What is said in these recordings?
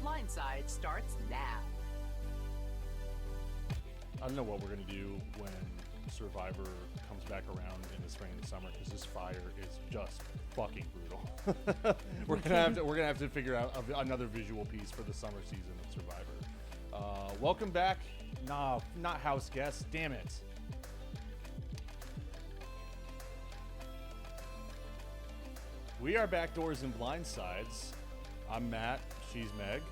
Blindside starts now. I don't know what we're gonna do when Survivor comes back around in the spring and the summer, because this fire is just fucking brutal. we're gonna have to figure out another visual piece for the summer season of Survivor. Welcome back. Nah, not house guests. Damn it. We are Backdoors and Blindsides. I'm Matt. She's Meg.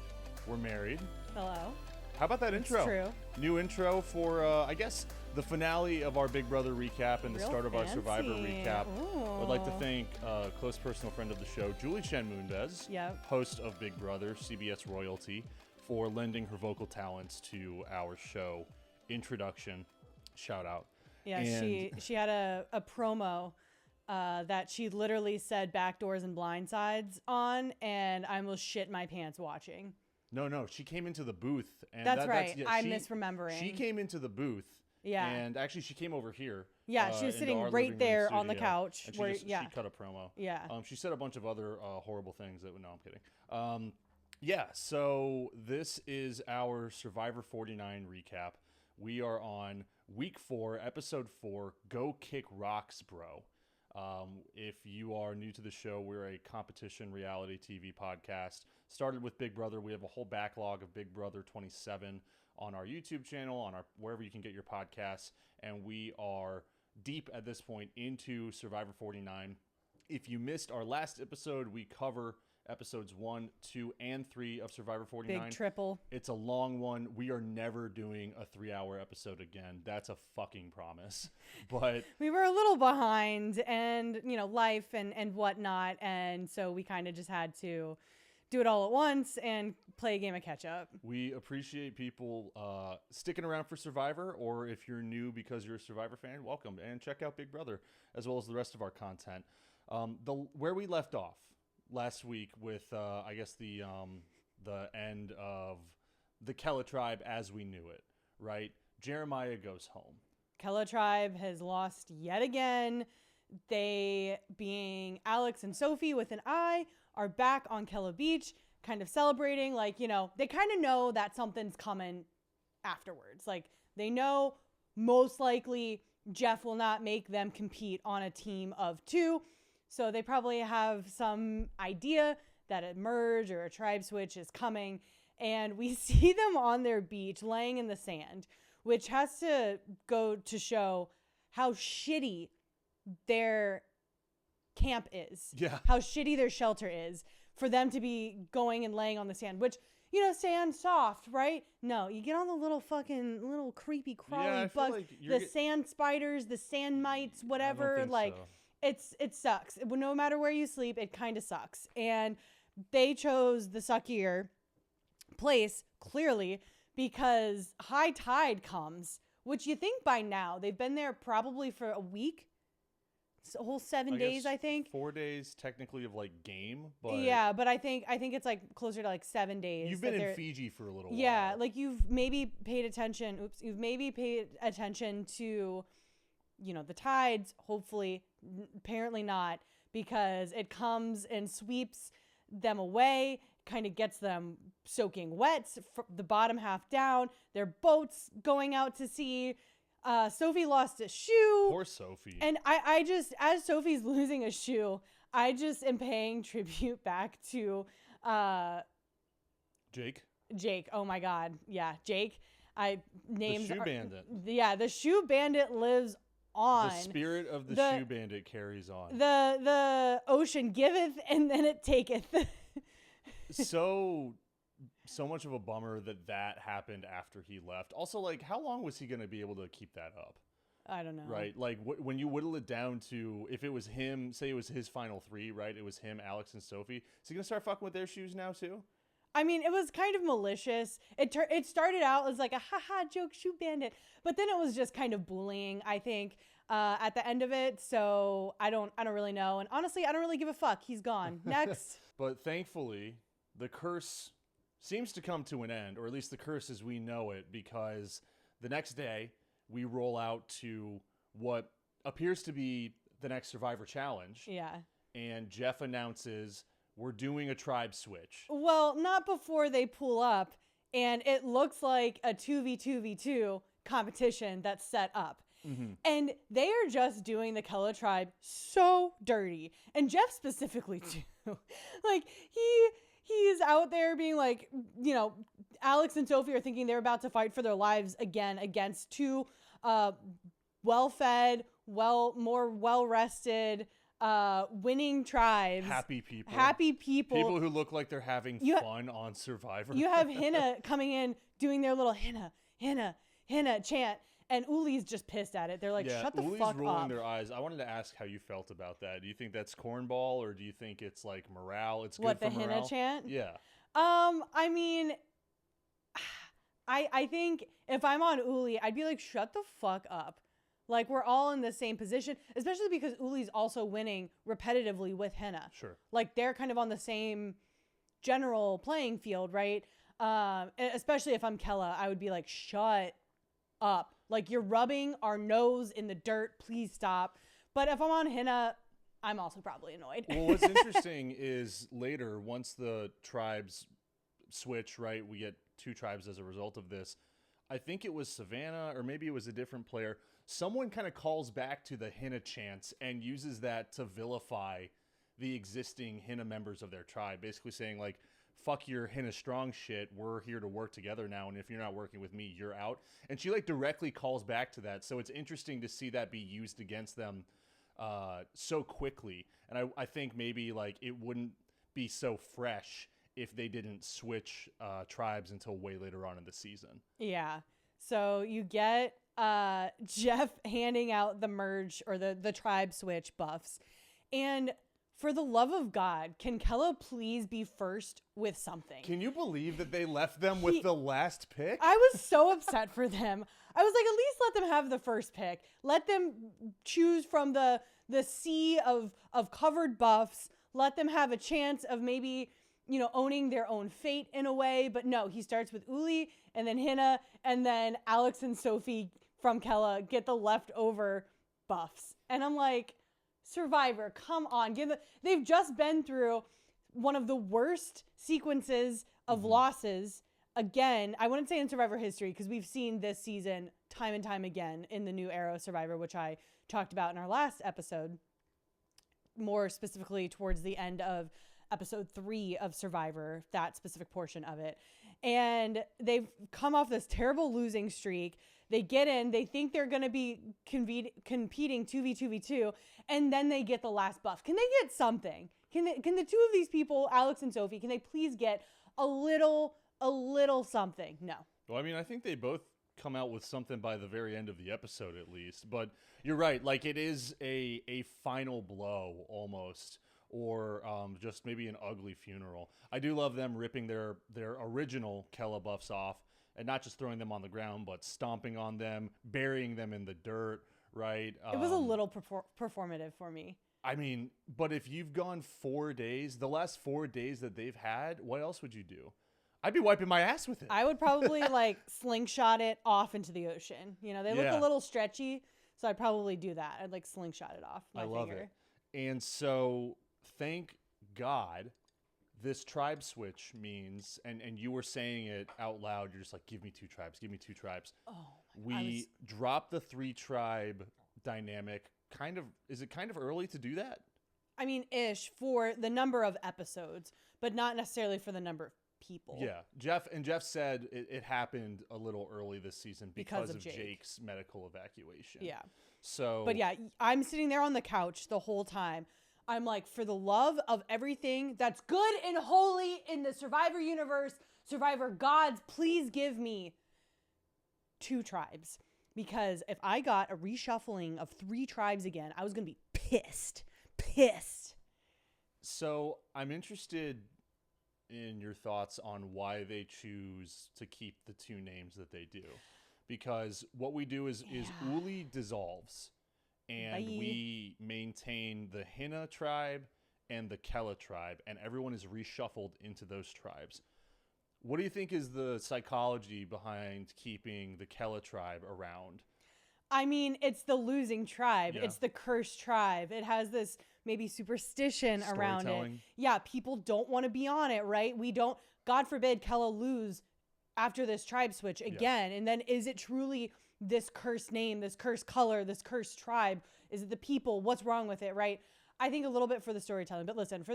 We're married. Hello. How about that intro? It's true. New intro for, I guess, the finale of our Big Brother recap and the Real start of our Survivor fancy. recap. Ooh. I'd like to thank a close personal friend of the show, Julie Chen Moonves, Yep. host of Big Brother, CBS royalty, for lending her vocal talents to our show. Introduction, shout out. Yeah, And she had a promo that she literally said Backdoors and Blindsides on, and I almost shit my pants watching. No, she came into the booth. And That's right. That's, yeah, I'm misremembering. She came into the booth. Yeah. And actually, she came over here. Yeah, she was into sitting our right living room there on the studio, couch. And where, she yeah. cut a promo. Yeah. She said a bunch of other horrible things that, no, I'm kidding. Yeah, so this is our Survivor 49 recap. We are on week 4, episode 4, Go Kick Rocks, Bro. If you are new to the show, we're a competition reality TV podcast. Started with Big Brother. We have a whole backlog of Big Brother 27 on our YouTube channel, on our wherever you can get your podcasts, and we are deep at this point into Survivor 49. If you missed our last episode, we cover episodes 1, 2, and 3 of Survivor 49. Big triple. It's a long one. We are never doing a 3-hour episode again. That's a fucking promise. But We were a little behind, and life and whatnot, and so we kind of just had to do it all at once and play a game of catch up. we appreciate people sticking around for Survivor, or if you're new because you're a Survivor fan, welcome, and check out Big Brother as well as the rest of our content. Where we left off last week with I guess the end of the Kele Tribe as we knew it, right? Jeremiah goes home. Kele Tribe has lost yet again. They, being Alex and Sophie with an I, are back on Kele Beach, kind of celebrating. Like, they kind of know that something's coming afterwards. Like, they know most likely Jeff will not make them compete on a team of 2. So they probably have some idea that a merge or a tribe switch is coming. And we see them on their beach laying in the sand, which has to go to show how shitty their camp is. Yeah. How shitty their shelter is for them to be going and laying on the sand, which, sand soft, right? No, you get on the little creepy crawly bugs, like the sand spiders, the sand mites, whatever. I don't think so. It sucks. No matter where you sleep, it kind of sucks. And they chose the suckier place, clearly, because high tide comes, which you think by now, they've been there probably for a week. It's a whole 7 days, I think. 4 days technically of game, but yeah, but I think it's closer to 7 days. you've been in Fiji for a little while. Yeah, you've maybe paid attention. You've maybe paid attention to, the tides. Hopefully, apparently not, because it comes and sweeps them away, kind of gets them soaking wet, the bottom half down. Their boats going out to sea. Sophie lost a shoe. Poor Sophie. And I just, as Sophie's losing a shoe, I just am paying tribute back to Jake. Oh my God. Yeah, Jake. The shoe bandit. Yeah, the shoe bandit lives on. The spirit of the shoe bandit carries on. The ocean giveth and then it taketh. So much of a bummer that happened after he left. Also, how long was he going to be able to keep that up? I don't know. Right? When you whittle it down to, if it was him, say it was his final 3, right? It was him, Alex, and Sophie. Is he going to start fucking with their shoes now, too? I mean, it was kind of malicious. It started out as like a haha joke, shoe bandit, but then it was just kind of bullying, I think, at the end of it. So I don't really know. And honestly, I don't really give a fuck. He's gone. Next. But thankfully, the curse seems to come to an end, or at least the curse as we know it, because the next day we roll out to what appears to be the next Survivor Challenge. Yeah. And Jeff announces we're doing a tribe switch. Well, not before they pull up, and it looks like a 2v2v2 competition that's set up. And they are just doing the Kele Tribe so dirty. And Jeff specifically, too. Like, he's out there being like, you know, Alex and Sophie are thinking they're about to fight for their lives again against two well-fed, more well-rested, winning tribes. Happy people. People who look like they're having fun on Survivor. You have Hina coming in doing their little Hina chant. And Uli's just pissed at it. They're like, shut the Uli's fuck rolling up. their eyes. I wanted to ask how you felt about that. Do you think that's cornball, or do you think it's like morale? It's good for morale. What, the Hina chant? Yeah. I mean, I think if I'm on Uli, I'd be like, shut the fuck up. Like, we're all in the same position, especially because Uli's also winning repetitively with Hina. Sure. Like, they're kind of on the same general playing field, right? Especially if I'm Kele, I would be like, shut up. Like, you're rubbing our nose in the dirt. Please stop. But if I'm on Hina, I'm also probably annoyed. Well, what's interesting is later, once the tribes switch, right, we get two tribes as a result of this. I think it was Savannah, or maybe it was a different player. Someone kind of calls back to the Hina chants and uses that to vilify the existing Hina members of their tribe, basically saying, like, fuck your Hina strong shit. We're here to work together now, and if you're not working with me, you're out. And she like directly calls back to that. So it's interesting to see that be used against them so quickly. And I think maybe like it wouldn't be so fresh if they didn't switch tribes until way later on in the season. Yeah. So you get Jeff handing out the merge or the tribe switch buffs. And for the love of God, can Kele please be first with something? Can you believe that they left them with the last pick? I was so upset for them. I was like, at least let them have the first pick. Let them choose from the sea of covered buffs. Let them have a chance of maybe, you know, owning their own fate in a way. But no, he starts with Uli and then Hina, and then Alex and Sophie from Kele get the leftover buffs. And I'm like, Survivor, come on. They've just been through one of the worst sequences of losses. Again, I wouldn't say in Survivor history, because we've seen this season time and time again in the new era of Survivor, which I talked about in our last episode, more specifically towards the end of episode 3 of Survivor, that specific portion of it. And they've come off this terrible losing streak. They get in, they think they're going to be competing 2v2v2, and then they get the last buff. Can they get something? Can the two of these people, Alex and Sophie, can they please get a little something? No. Well, I mean, I think they both come out with something by the very end of the episode at least. But you're right, like it is a final blow almost, or just maybe an ugly funeral. I do love them ripping their original Kele buffs off, and not just throwing them on the ground, but stomping on them, burying them in the dirt, right? It was a little performative for me. I mean, but if you've gone 4 days, the last 4 days that they've had, what else would you do? I'd be wiping my ass with it. I would probably like slingshot it off into the ocean. You know, they look a little stretchy, so I'd probably do that. I'd like slingshot it off my love finger. it. And so, thank God, this tribe switch means, and you were saying it out loud, you're just like, give me two tribes, give me two tribes. Oh, we dropped the 3-tribe dynamic. Is it kind of early to do that? I mean, ish, for the number of episodes, but not necessarily for the number of people. Yeah. Jeff said it happened a little early this season because of Jake's medical evacuation. Yeah. So, but yeah, I'm sitting there on the couch the whole time. I'm like, for the love of everything that's good and holy in the Survivor universe, Survivor gods, please give me 2 tribes. Because if I got a reshuffling of 3 tribes again, I was going to be pissed. So I'm interested in your thoughts on why they choose to keep the 2 names that they do. Because what we do is Uli dissolves. And we maintain the Hina tribe and the Kele tribe, and everyone is reshuffled into those tribes. What do you think is the psychology behind keeping the Kele tribe around? I mean, it's the losing tribe. Yeah. It's the cursed tribe. It has this maybe superstition around it. Storytelling. Yeah, people don't want to be on it, right? We don't, God forbid, Kele lose after this tribe switch again. And then is it truly this cursed name, this cursed color, this cursed tribe? Is it the people? What's wrong with it, right? I think a little bit for the storytelling. But listen, for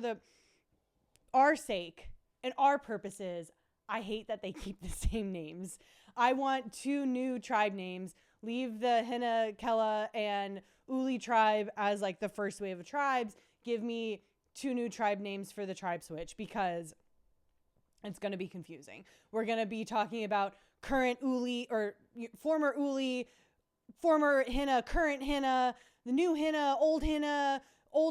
our sake and our purposes, I hate that they keep the same names. I want 2 new tribe names. Leave the Hina, Kele, and Uli tribe as like the first wave of tribes. Give me 2 new tribe names for the tribe switch because it's going to be confusing. We're going to be talking about current Uli or former Uli, former Hina, current Hina, the new Hina, old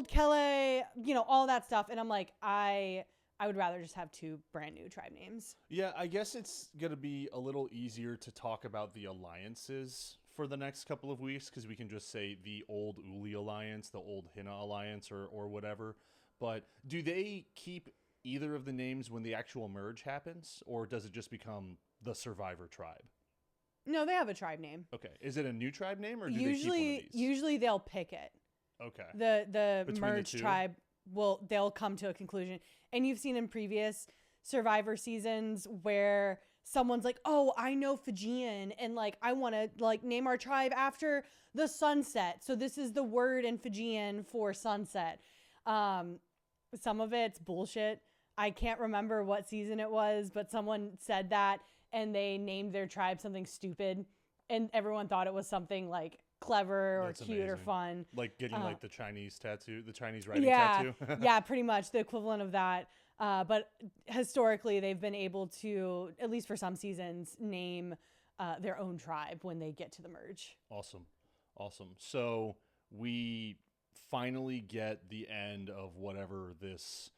Kele, all that stuff. And I'm like, I would rather just have 2 brand new tribe names. Yeah, I guess it's going to be a little easier to talk about the alliances for the next couple of weeks because we can just say the old Uli alliance, the old Hina alliance, or whatever. But do they keep either of the names when the actual merge happens, or does it just become the Survivor tribe? No, they have a tribe name. Okay. Is it a new tribe name, or do they keep one of these? Usually they'll pick it. Okay. The Between merge the 2? tribe they'll come to a conclusion. And you've seen in previous Survivor seasons where someone's like, oh, I know Fijian and like I want to like name our tribe after the sunset. So this is the word in Fijian for sunset. Some of it's bullshit. I can't remember what season it was, but someone said that and they named their tribe something stupid and everyone thought it was something like clever or That's cute or amazing. fun. Like getting like the Chinese tattoo, the Chinese writing tattoo. Yeah, pretty much the equivalent of that. But historically, they've been able to, at least for some seasons, name their own tribe when they get to the merge. Awesome. So we finally get the end of whatever this.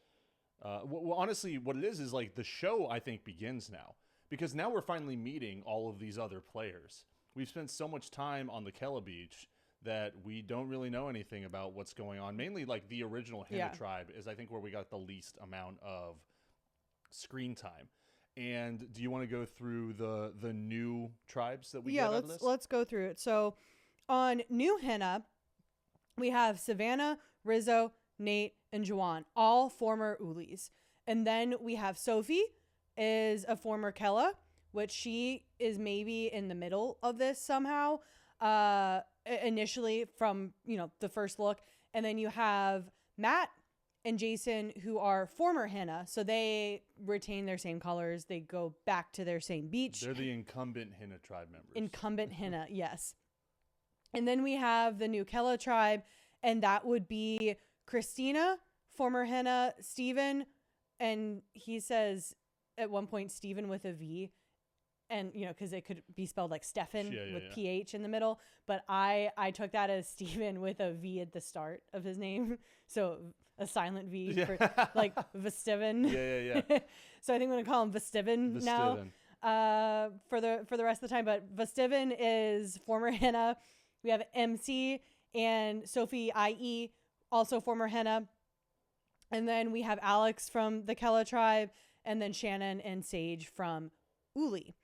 Well, honestly, what it is like the show, I think, begins now. Because now we're finally meeting all of these other players. We've spent so much time on the Kele Beach that we don't really know anything about what's going on. Mainly, like, the original Hina tribe is, I think, where we got the least amount of screen time. And do you want to go through the new tribes that we get out of this? Let's go through it. So, on New Hina, we have Savannah, Rizzo, Nate, and Juwan, all former Ulis. And then we have Sophie, is a former Kele, which she is maybe in the middle of this somehow, initially from, the first look. And then you have Matt and Jason, who are former Hina. So they retain their same colors. They go back to their same beach. They're the incumbent Hina tribe members. Incumbent Hina, yes. And then we have the new Kele tribe, and that would be Christina, former Hina, Steven, and he says at one point Steven with a V. And, because it could be spelled like Stefan with PH in the middle. But I took that as Steven with a V at the start of his name. So a silent V for like Vestiven. Yeah. So I think I'm going to call him Vestiven now for the rest of the time. But Vestiven is former Hina. We have MC and Sophie IE, also former Hina. And then we have Alex from the Kele tribe. And then Shannon and Sage from Uli.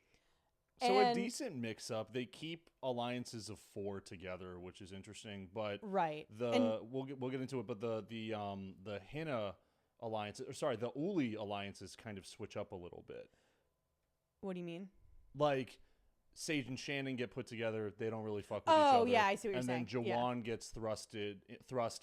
So a decent mix-up. They keep alliances of 4 together, which is interesting. But right, we'll get into it. But the Hina alliance, the Uli alliances kind of switch up a little bit. What do you mean? Like Sage and Shannon get put together. They don't really fuck with each other. Oh yeah, I see what you're saying. And then Juwan gets thrust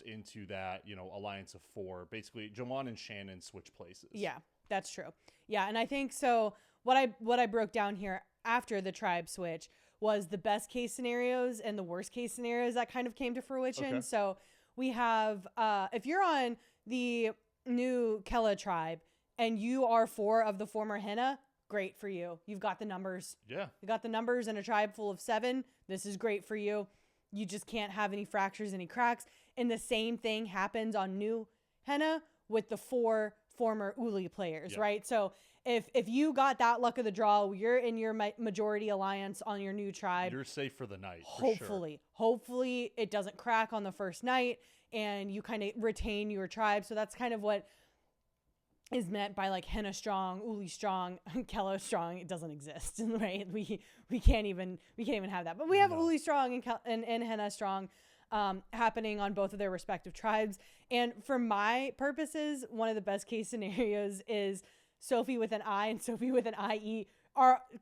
into that alliance of 4. Basically, Juwan and Shannon switch places. Yeah, that's true. Yeah, and I think so. What I broke down here after the tribe switch was the best case scenarios and the worst case scenarios that kind of came to fruition. Okay. So we have, if you're on the new Kele tribe and you are 4 of the former Hina, great for you. You've got the numbers. Yeah. You got the numbers in a tribe full of 7. This is great for you. You just can't have any fractures, any cracks. And the same thing happens on new Hina with the 4 former Uli players, right? So if you got that luck of the draw, you're in your majority alliance on your new tribe. You're safe for the night. Hopefully it doesn't crack on the first night and you kind of retain your tribe. So that's kind of what is meant by like Hina strong, Uli strong, Kele strong. It doesn't exist, right? We can't even have that. But we have Uli strong and Hina strong happening on both of their respective tribes. And for my purposes, one of the best case scenarios is Sophie with an I and Sophie with an IE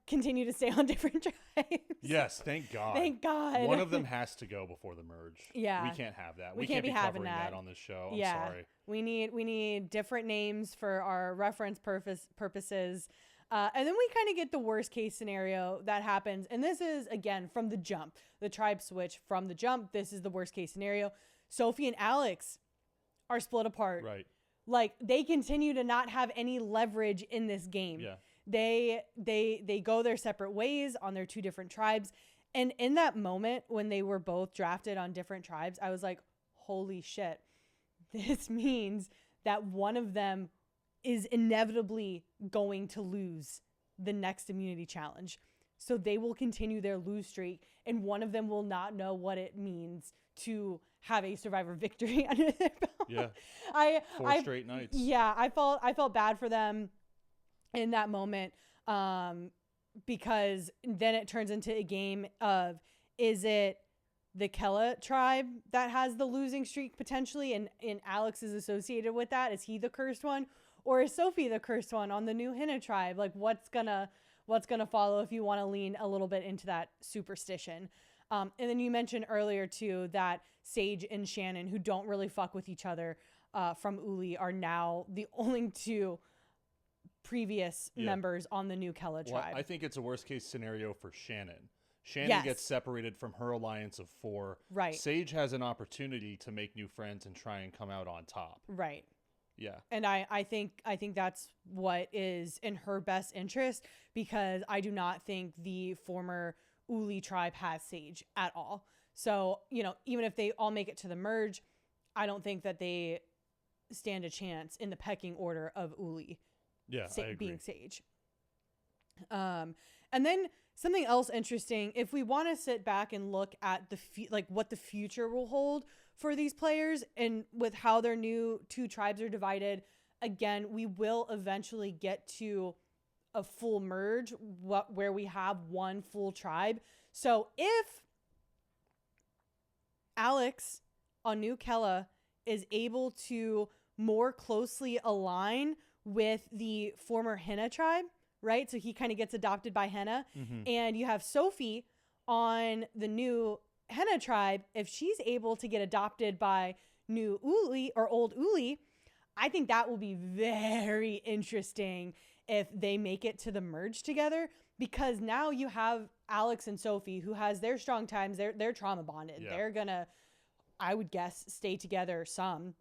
continue to stay on different tribes. Yes, thank God. Thank God. One of them has to go before the merge. Yeah. We can't have that. We can't be having covering that on this show. Yeah. I'm sorry. We need different names for our reference purposes. And then we kind of get the worst case scenario that happens. And this is, again, from the jump. The tribe switch from the jump. This is the worst case scenario. Sophie and Alex are split apart. Right. Like, they continue to not have any leverage in this game. Yeah. They go their separate ways on their two different tribes. And in that moment when they were both drafted on different tribes, I was like, holy shit. This means that one of them is inevitably going to lose the next immunity challenge. So they will continue their lose streak, and one of them will not know what it means to have a survivor victory under their belt. Yeah. Four straight nights. Yeah, I felt bad for them in that moment, because then it turns into a game of, is it the Kele tribe that has the losing streak potentially, and Alex is associated with that? Is he the cursed one, or is Sophie the cursed one on the new Hina tribe? Like, what's gonna follow if you want to lean a little bit into that superstition? And then you mentioned earlier too that Sage and Shannon, who don't really fuck with each other from Uli, are now the only two previous members on the new Kele tribe. Well, I think it's a worst case scenario for Shannon. Shannon gets separated from her alliance of 4. Right. Sage has an opportunity to make new friends and try and come out on top. Right. Yeah. And I think that's what is in her best interest, because I do not think the former Uli tribe has Sage at all. So, even if they all make it to the merge, I don't think that they stand a chance in the pecking order of Uli. Yeah, I agree. Being Sage. And then something else interesting, if we want to sit back and look at what the future will hold for these players, and with how their new 2 tribes are divided, again, we will eventually get to a full merge where we have one full tribe. So if Alex on new Kele is able to more closely align with the former Hina tribe, right? So he kind of gets adopted by Hina. Mm-hmm. And you have Sophie on the new Hina tribe. If she's able to get adopted by new Uli or old Uli, I think that will be very interesting if they make it to the merge together, because now you have Alex and Sophie, who has their strong times. They're trauma bonded. Yeah. They're gonna, I would guess, stay together some,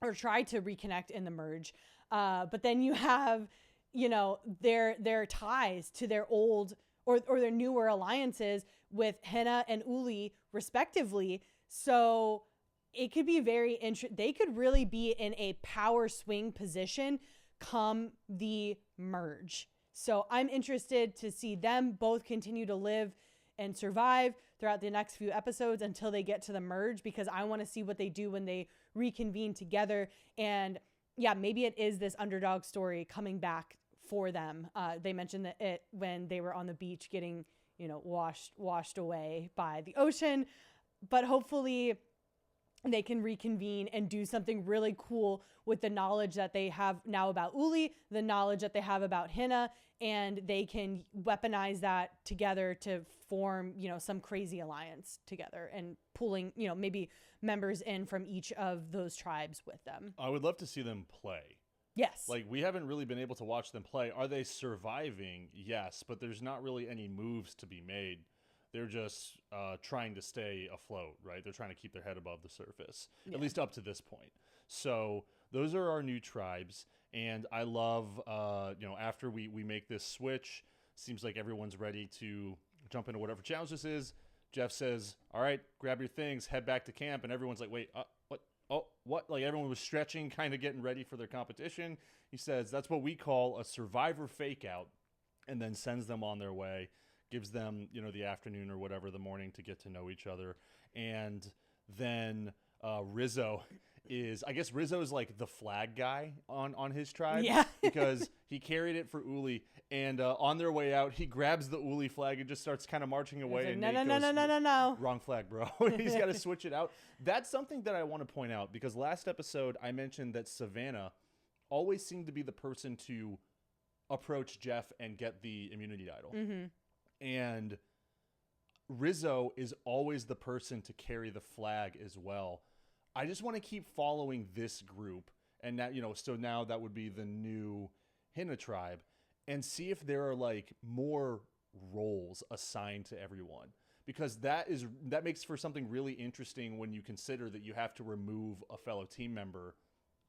or try to reconnect in the merge. But then you have, their ties to their old or their newer alliances with Hina and Uli respectively. So it could be very interesting. They could really be in a power swing position come the merge. So I'm interested to see them both continue to live and survive throughout the next few episodes until they get to the merge, because I want to see what they do when they reconvene together. And yeah, maybe it is this underdog story coming back for them. They mentioned that it when they were on the beach getting, washed away by the ocean, but hopefully they can reconvene and do something really cool with the knowledge that they have now about Uli, the knowledge that they have about Hina, and they can weaponize that together to form, some crazy alliance together, and pulling, maybe members in from each of those tribes with them. I would love to see them play. Yes. Like, we haven't really been able to watch them play. Are they surviving? Yes, but there's not really any moves to be made. They're just trying to stay afloat, right? They're trying to keep their head above the surface, at least up to this point. So those are our new tribes. And I love, after we make this switch, seems like everyone's ready to jump into whatever challenge this is. Jeff says, all right, grab your things, head back to camp. And everyone's like, wait, what? Oh, what? Like, everyone was stretching, kind of getting ready for their competition. He says that's what we call a survivor fake out, and then sends them on their way, gives them, the afternoon or whatever, the morning, to get to know each other. And then Rizzo is, I guess Rizzo is like the flag guy on his tribe. Yeah. Because he carried it for Uli, and on their way out, he grabs the Uli flag and just starts kind of marching away. Like, And no, Nate no, goes, no, no, no, no. wrong flag, bro. He's got to switch it out. That's something that I want to point out, because last episode I mentioned that Savannah always seemed to be the person to approach Jeff and get the immunity idol. Mm-hmm. And Rizzo is always the person to carry the flag as well. I just want to keep following this group, and that, so now that would be the new Hina Tribe, and see if there are like more roles assigned to everyone, because that makes for something really interesting when you consider that you have to remove a fellow team member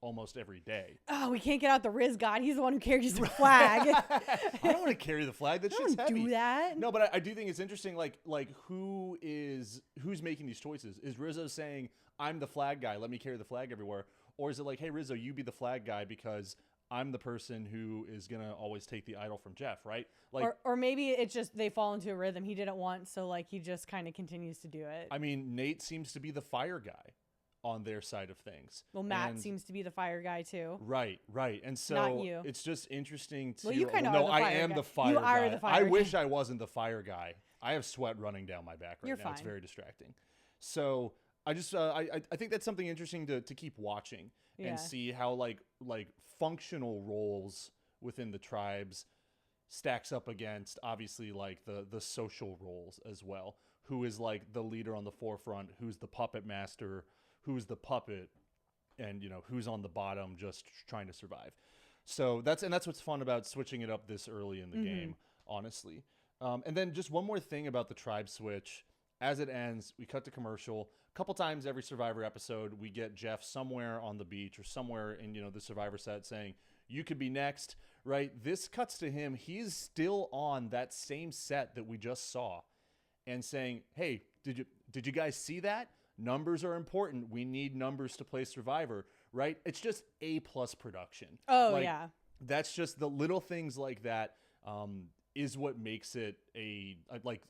almost every day. Oh, we can't get out the Riz God. He's the one who carries the flag. I don't want to carry the flag. That shit's heavy. Do that. No, but I do think it's interesting. Like who's making these choices? Is Rizzo saying, "I'm the flag guy. Let me carry the flag everywhere," or is it like, "Hey Rizzo, you be the flag guy because I'm the person who is gonna always take the idol from Jeff," right? Like, or maybe it's just they fall into a rhythm he didn't want, so like he just kind of continues to do it. I mean, Nate seems to be the fire guy on their side of things. Well, Matt seems to be the fire guy too. Right. And so Not you. It's just interesting to. Well, you kind of no, are the fire I am guy. the fire You guy. are the fire I guy. wish I wasn't the fire guy. I have sweat running down my back right You're now. It's fine. very distracting. So I just I think that's something interesting to keep watching Yeah. and see how like functional roles within the tribes stacks up against obviously like the social roles as well. Who is like the leader on the forefront? Who's the puppet master? Who's the puppet? And who's on the bottom just trying to survive. So that's what's fun about switching it up this early in the game, honestly. And then just one more thing about the tribe switch. As it ends, we cut to commercial. A couple times every Survivor episode, we get Jeff somewhere on the beach or somewhere in the Survivor set saying, "You could be next," right? This cuts to him. He's still on that same set that we just saw, and saying, "Hey, did you guys see that? Numbers are important. We need numbers to play Survivor," right? It's just A+ production. Oh, Like, yeah. That's just the little things like that is what makes it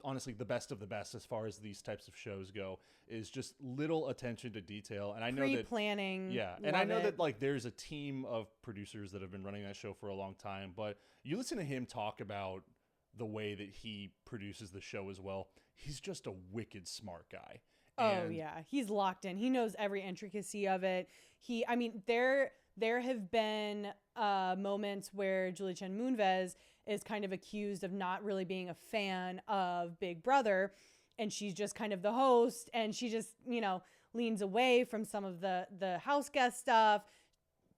honestly the best of the best as far as these types of shows go, is just little attention to detail. And I know that Pre-planning. yeah, and I love know it. that like there's a team of producers that have been running that show for a long time, but you listen to him talk about the way that he produces the show as well. He's just a wicked smart guy. Oh And yeah, he's locked in. He knows every intricacy of it. There have been moments where Julie Chen Moonves is kind of accused of not really being a fan of Big Brother, and she's just kind of the host, and she just leans away from some of the house guest stuff.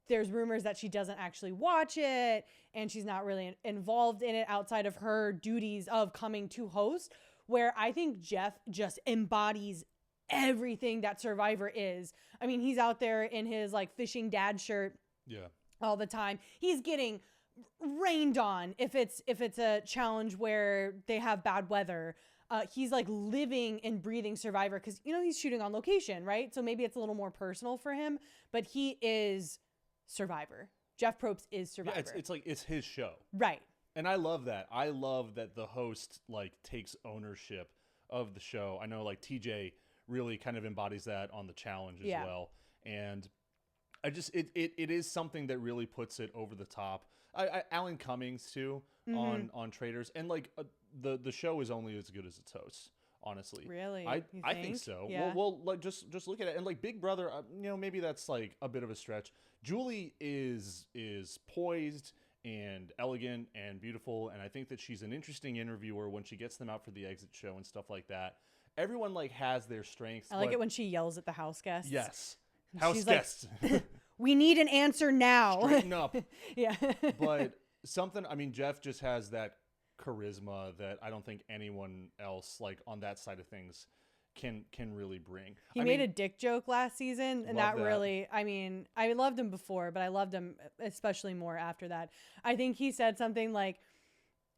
There's rumors that she doesn't actually watch it, and she's not really involved in it outside of her duties of coming to host, where I think Jeff just embodies everything that Survivor is. I mean, he's out there in his like fishing dad shirt yeah. all the time. He's getting rained on if it's a challenge where they have bad weather. He's like living and breathing Survivor because he's shooting on location, right? So maybe it's a little more personal for him, but he is Survivor. Jeff Probst is Survivor. Yeah, it's like it's his show. Right. And I love that. I love that the host like takes ownership of the show. I know like TJ really kind of embodies that on the challenge as well. And I just it is something that really puts it over the top. Alan Cummings too on Traders, and like the show is only as good as its hosts. Honestly, Really? I You think think? so. Yeah. Well, like just look at it, and like Big Brother, maybe that's like a bit of a stretch. Julie is poised and elegant and beautiful, and I think that she's an interesting interviewer when she gets them out for the exit show and stuff like that. Everyone like has their strengths. I like it when she yells at the house guests. Yes, house She's like, guests. We need an answer now. Straighten up. Yeah. But Jeff just has that charisma that I don't think anyone else like on that side of things can really bring. He made a dick joke last season, and Love that. really, I loved him before, but I loved him especially more after that. I think he said something like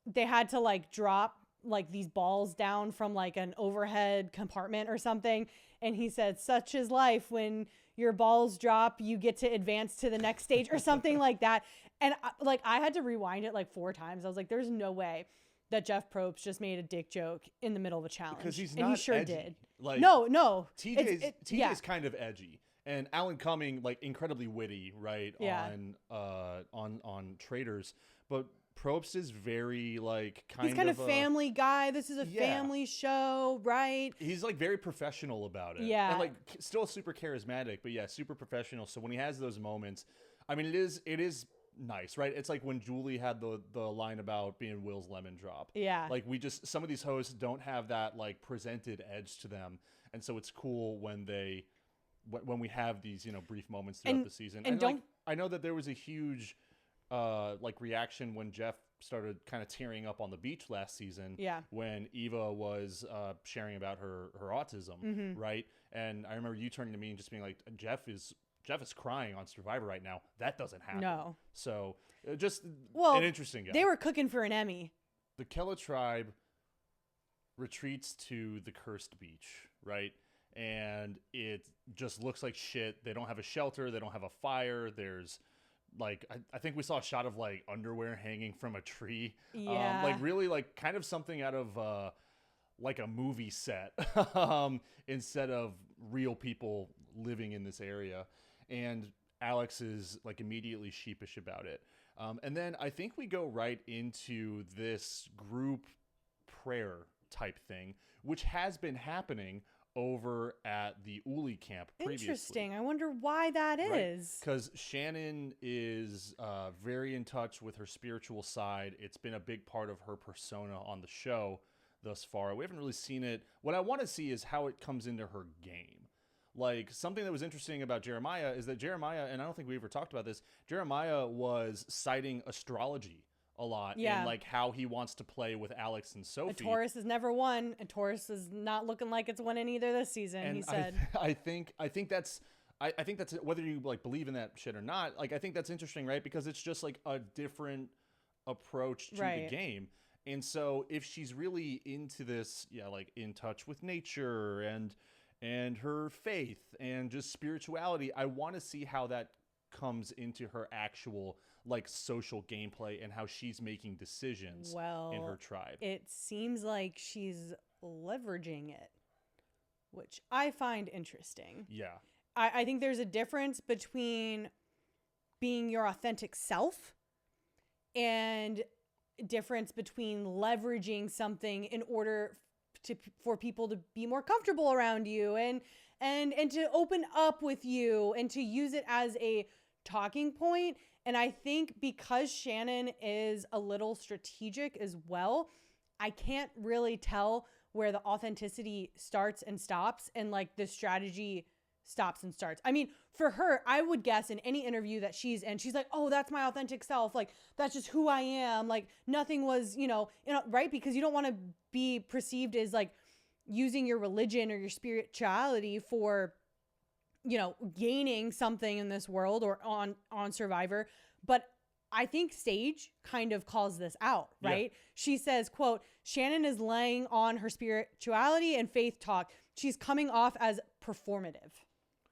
they had to like drop like these balls down from like an overhead compartment or something, and he said, "Such is life, when your balls drop, you get to advance to the next stage," or something like that. And I had to rewind it like 4 times. I was like, there's no way that Jeff Probst just made a dick joke in the middle of a challenge. Because he's and not he sure edgy. did. Like, No. TJ's kind of edgy. And Alan Cumming, like, incredibly witty, right? Yeah. On Traitors. But Probst is very, like, he's kind of family guy. This is a family show, right? He's, like, very professional about it. Yeah. And, like, still super charismatic, but yeah, super professional. So when he has those moments, I mean, it is nice, right? It's like when Julie had the line about being Will's lemon drop. Yeah. Like, some of these hosts don't have that, like, presented edge to them. And so it's cool when we have these, brief moments throughout the season. And like, I know that there was a huge reaction when Jeff started kind of tearing up on the beach last season. Yeah. When Eva was sharing about her autism, right? And I remember you turning to me and just being like, Jeff is crying on Survivor right now. That doesn't happen. No. So just an interesting guy. They were cooking for an Emmy. The Kele Tribe retreats to the cursed beach, right? And it just looks like shit. They don't have a shelter. They don't have a fire. There's like, I think we saw a shot of like underwear hanging from a tree. Yeah. Like really like kind of something out of like a movie set instead of real people living in this area. And Alex is like immediately sheepish about it. And then I think we go right into this group prayer type thing, which has been happening over at the Uli camp previously. Interesting. I wonder why that is. Because Shannon is very in touch with her spiritual side. It's been a big part of her persona on the show thus far. We haven't really seen it. What I want to see is how it comes into her game. Like, something that was interesting about Jeremiah is that Jeremiah, and I don't think we ever talked about this, Jeremiah was citing astrology a lot in like how he wants to play with Alex and Sophie. A Taurus has never won. A Taurus is not looking like it's winning either this season. And he said. I think that's whether you like believe in that shit or not. Like, I think that's interesting, right? Because it's just like a different approach to the game. And so if she's really into this, like in touch with nature and her faith and just spirituality, I want to see how that comes into her actual like social gameplay and how she's making decisions in her tribe. It seems like she's leveraging it, which I find interesting. Yeah. I think there's a difference between being your authentic self and difference between leveraging something in order for people to be more comfortable around you and to open up with you and to use it as a talking point. And I think because Shannon is a little strategic as well, I can't really tell where the authenticity starts and stops and like the strategy stops and starts. I mean, for her, I would guess in any interview that she's in, she's like, oh, that's my authentic self. Like, that's just who I am. Like, nothing was, right? Because you don't want to be perceived as like using your religion or your spirituality for, gaining something in this world or on Survivor. But I think Sage kind of calls this out, right? Yeah. She says, quote, Shannon is laying on her spirituality and faith talk. She's coming off as performative.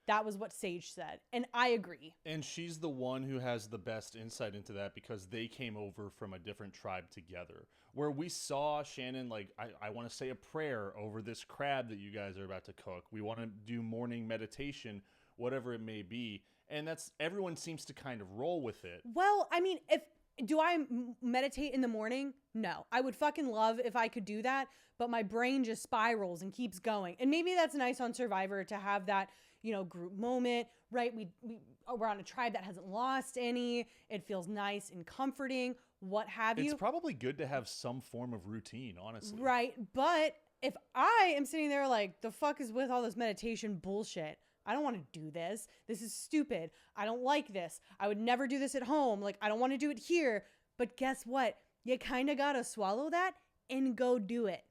That was what Sage said. And I agree. And she's the one who has the best insight into that because they came over from a different tribe together. Where we saw Shannon, like, I want to say a prayer over this crab that you guys are about to cook. We want to do morning meditation, whatever it may be. And everyone seems to kind of roll with it. Well, I mean, do I meditate in the morning? No. I would fucking love if I could do that, but my brain just spirals and keeps going. And maybe that's nice on Survivor to have that, group moment, right? We're on a tribe that hasn't lost any. It feels nice and comforting, what have you. It's probably good to have some form of routine, honestly. Right. But if I am sitting there like, the fuck is with all this meditation bullshit? I don't want to do this. This is stupid. I don't like this. I would never do this at home. Like, I don't want to do it here. But guess what? You kind of got to swallow that and go do it.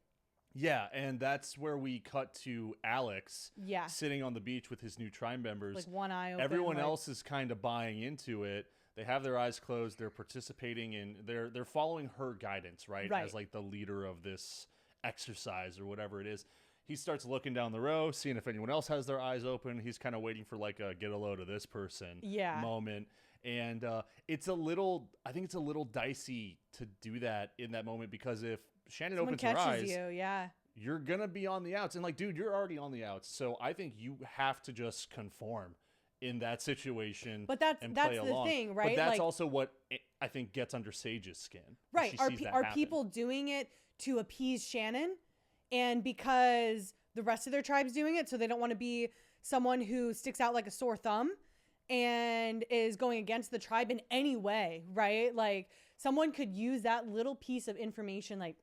Yeah, and that's where we cut to Alex sitting on the beach with his new tribe members. Like one eye open. Everyone else is kind of buying into it. They have their eyes closed. They're participating in, they're following her guidance, right? As like the leader of this exercise or whatever it is. He starts looking down the row, seeing if anyone else has their eyes open. He's kind of waiting for like a get a load of this person moment. And it's a little, I think it's a little dicey to do that in that moment, because if Shannon Someone opens her catches eyes, you, yeah. you're going to be on the outs. And like, dude, you're already on the outs. So I think you have to just conform in that situation. But that's play the along. thing, right? But that's like, also what I think gets under Sage's skin. right. She Are, sees that are happen. people doing it to appease Shannon? And because the rest of their tribe's doing it, so they don't want to be someone who sticks out like a sore thumb and is going against the tribe in any way, right? Like, someone could use that little piece of information, like,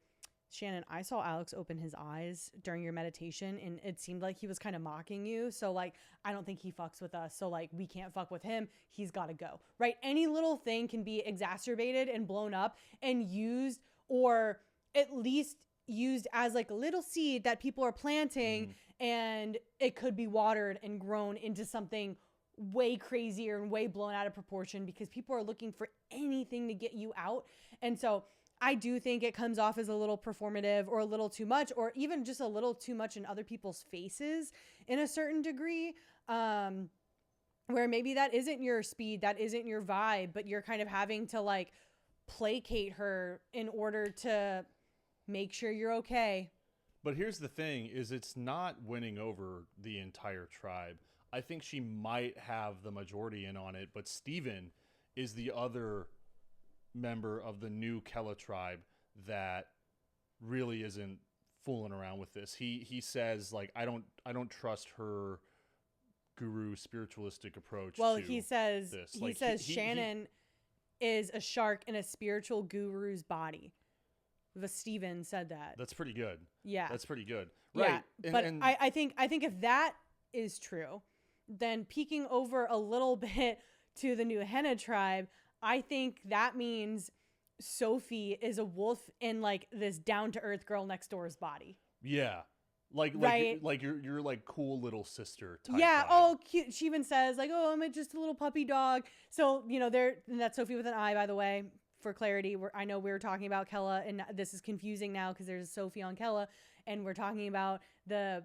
Shannon, I saw Alex open his eyes during your meditation, and it seemed like he was kind of mocking you. So, like, I don't think he fucks with us. So, like, we can't fuck with him. He's got to go, right? Any little thing can be exacerbated and blown up and used, or at least used as like a little seed that people are planting, and it could be watered and grown into something way crazier and way blown out of proportion, because people are looking for anything to get you out. And so I do think it comes off as a little performative, or a little too much, or even just a little too much in other people's faces in a certain degree, where maybe that isn't your speed, that isn't your vibe, but you're kind of having to like placate her in order to make sure you're okay. But here's the thing, is it's not winning over the entire tribe. I think she might have the majority in on it, but Steven is the other member of the new Kele tribe that really isn't fooling around with this. He says, like, I don't trust her guru spiritualistic approach. Well, to he says this. he Like, says Shannon is a shark in a spiritual guru's body. The Steven said that. That's pretty good. Yeah. That's pretty good. Right. Yeah. But I think if that is true, then peeking over a little bit to the new Hina tribe, I think that means Sophie is a wolf in like this down to earth girl next door's body. Yeah. Like right? you're like cool little sister type. Yeah. vibe. Oh, cute. She even says like, "Oh, I'm just a little puppy dog." So and that's Sophie with an I, by the way, for clarity. I know we were talking about Kele, and this is confusing now because there's a Sophie on Kele, and we're talking about the